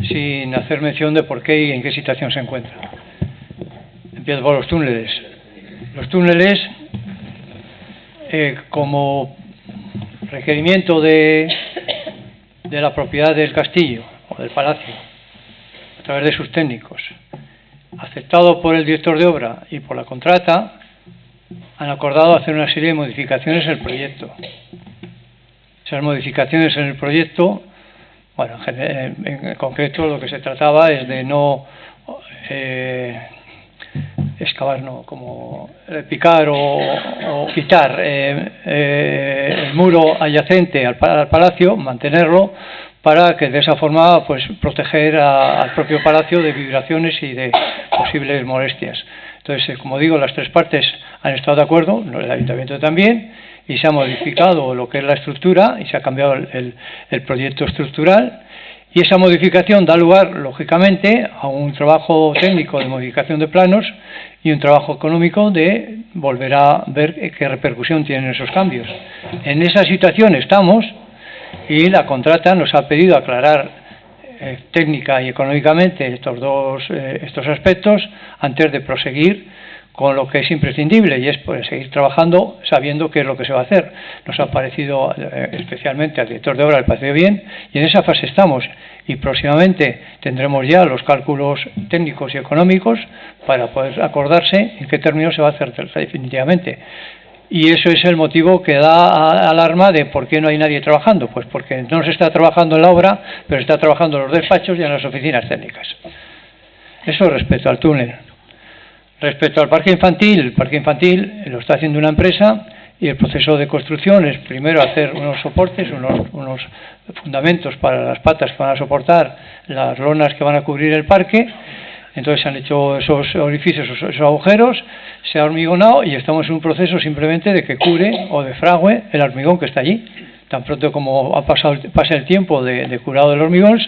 sin hacer mención de por qué y en qué situación se encuentran. Empiezo por los túneles. Los túneles, como requerimiento de la propiedad del castillo o del palacio, a través de sus técnicos, aceptado por el director de obra y por la contrata, han acordado hacer una serie de modificaciones en el proyecto. Esas modificaciones en el proyecto, en concreto lo que se trataba es de no excavar, como picar o quitar el muro adyacente al palacio, mantenerlo, para que de esa forma proteger al propio palacio de vibraciones y de posibles molestias. Entonces, como digo, las tres partes han estado de acuerdo, el ayuntamiento también, y se ha modificado lo que es la estructura y se ha cambiado el proyecto estructural, Y esa modificación da lugar, lógicamente, a un trabajo técnico de modificación de planos y un trabajo económico de volver a ver qué repercusión tienen esos cambios. En esa situación estamos y la contrata nos ha pedido aclarar técnica y económicamente estos aspectos antes de proseguir con lo que es imprescindible, y es pues, seguir trabajando sabiendo qué es lo que se va a hacer. Nos ha parecido, especialmente al director de obra, le pareció bien, y en esa fase estamos. Y próximamente tendremos ya los cálculos técnicos y económicos para poder acordarse en qué términos se va a hacer definitivamente. Y eso es el motivo que da alarma de por qué no hay nadie trabajando. Pues porque no se está trabajando en la obra, pero está trabajando en los despachos y en las oficinas técnicas. Eso respecto al túnel. Respecto al parque infantil, el parque infantil lo está haciendo una empresa y el proceso de construcción es primero hacer unos soportes, unos fundamentos para las patas que van a soportar las lonas que van a cubrir el parque. Entonces se han hecho esos orificios, esos agujeros, se ha hormigonado y estamos en un proceso simplemente de que cure o defrague el hormigón que está allí. Tan pronto como pasa el tiempo de curado del hormigón,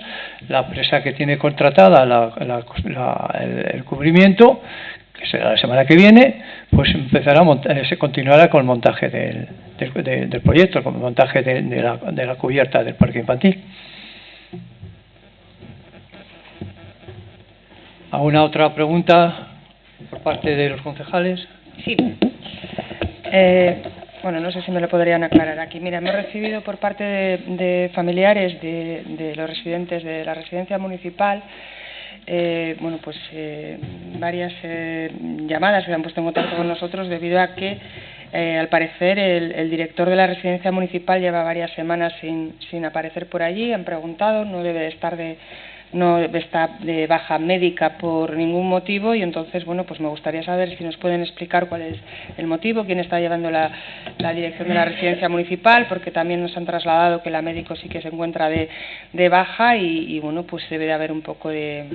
la empresa que tiene contratada el cubrimiento, que será la semana que viene, pues se continuará con el montaje del proyecto, con el montaje de la cubierta del parque infantil. ¿Alguna otra pregunta por parte de los concejales? Sí. Bueno, no sé si me lo podrían aclarar aquí. Mira, hemos recibido por parte de familiares de los residentes de la residencia municipal varias llamadas que se han puesto en contacto con nosotros debido a que al parecer el director de la residencia municipal lleva varias semanas sin aparecer por allí. Han preguntado, no debe estar de baja médica por ningún motivo, y entonces bueno, pues me gustaría saber si nos pueden explicar cuál es el motivo, quién está llevando la dirección de la residencia municipal, porque también nos han trasladado que la médico sí que se encuentra de baja y bueno, pues debe de haber un poco de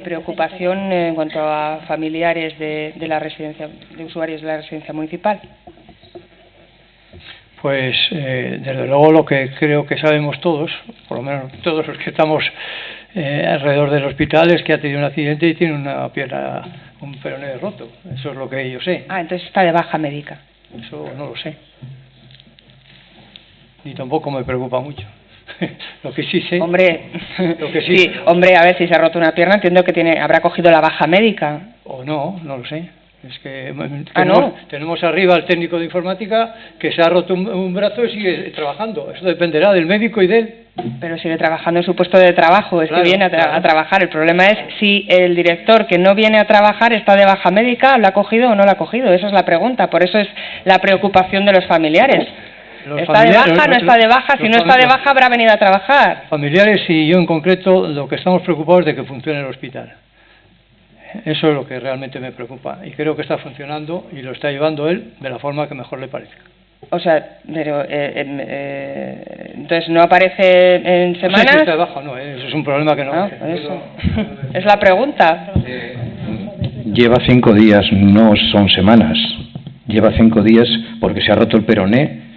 preocupación en cuanto a familiares de la residencia, de usuarios de la residencia municipal. Pues desde luego lo que creo que sabemos todos, por lo menos todos los que estamos alrededor del hospital, es que ha tenido un accidente y tiene una pierna, un peroné roto. Eso es lo que yo sé. Ah, entonces está de baja médica. Eso no lo sé. Ni tampoco me preocupa mucho. Lo que sí sé... Hombre, lo que sí, hombre, a ver, si se ha roto una pierna, entiendo que habrá cogido la baja médica. O no lo sé. Es que ¿no? tenemos arriba al técnico de informática que se ha roto un brazo y sigue trabajando. Eso dependerá del médico y de él. Pero sigue trabajando en su puesto de trabajo, es claro, que viene a trabajar. El problema es si el director que no viene a trabajar está de baja médica, ¿lo ha cogido o no lo ha cogido? Esa es la pregunta, por eso es la preocupación de los familiares. ¿Está de baja, no está de baja? Si no está de baja, habrá venido a trabajar. Familiares y yo en concreto, lo que estamos preocupados es de que funcione el hospital. Eso es lo que realmente me preocupa y creo que está funcionando y lo está llevando él de la forma que mejor le parezca. O sea, pero entonces no aparece en semanas. No sé si está de baja o no, eso es un problema que no. Eso. Es la pregunta. Lleva 5 días, no son semanas. Lleva 5 días porque se ha roto el peroné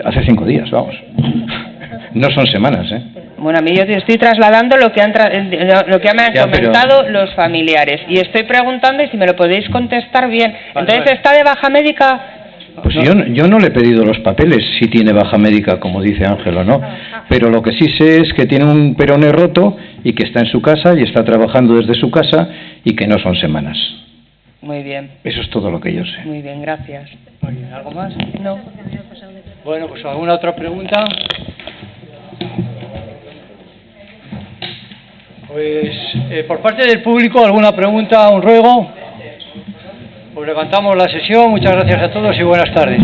hace 5 días, vamos. No son semanas, ¿eh? Bueno, a mí yo te estoy trasladando lo que me han comentado los familiares y estoy preguntando y si me lo podéis contestar bien. Entonces, ¿está de baja médica? Pues yo no le he pedido los papeles si tiene baja médica, como dice Ángel o no, pero lo que sí sé es que tiene un peroné roto y que está en su casa y está trabajando desde su casa y que no son semanas. Muy bien. Eso es todo lo que yo sé. Muy bien, gracias. ¿Algo más? No. Bueno, pues ¿alguna otra pregunta? Pues por parte del público, ¿alguna pregunta, un ruego? Pues levantamos la sesión. Muchas gracias a todos y buenas tardes.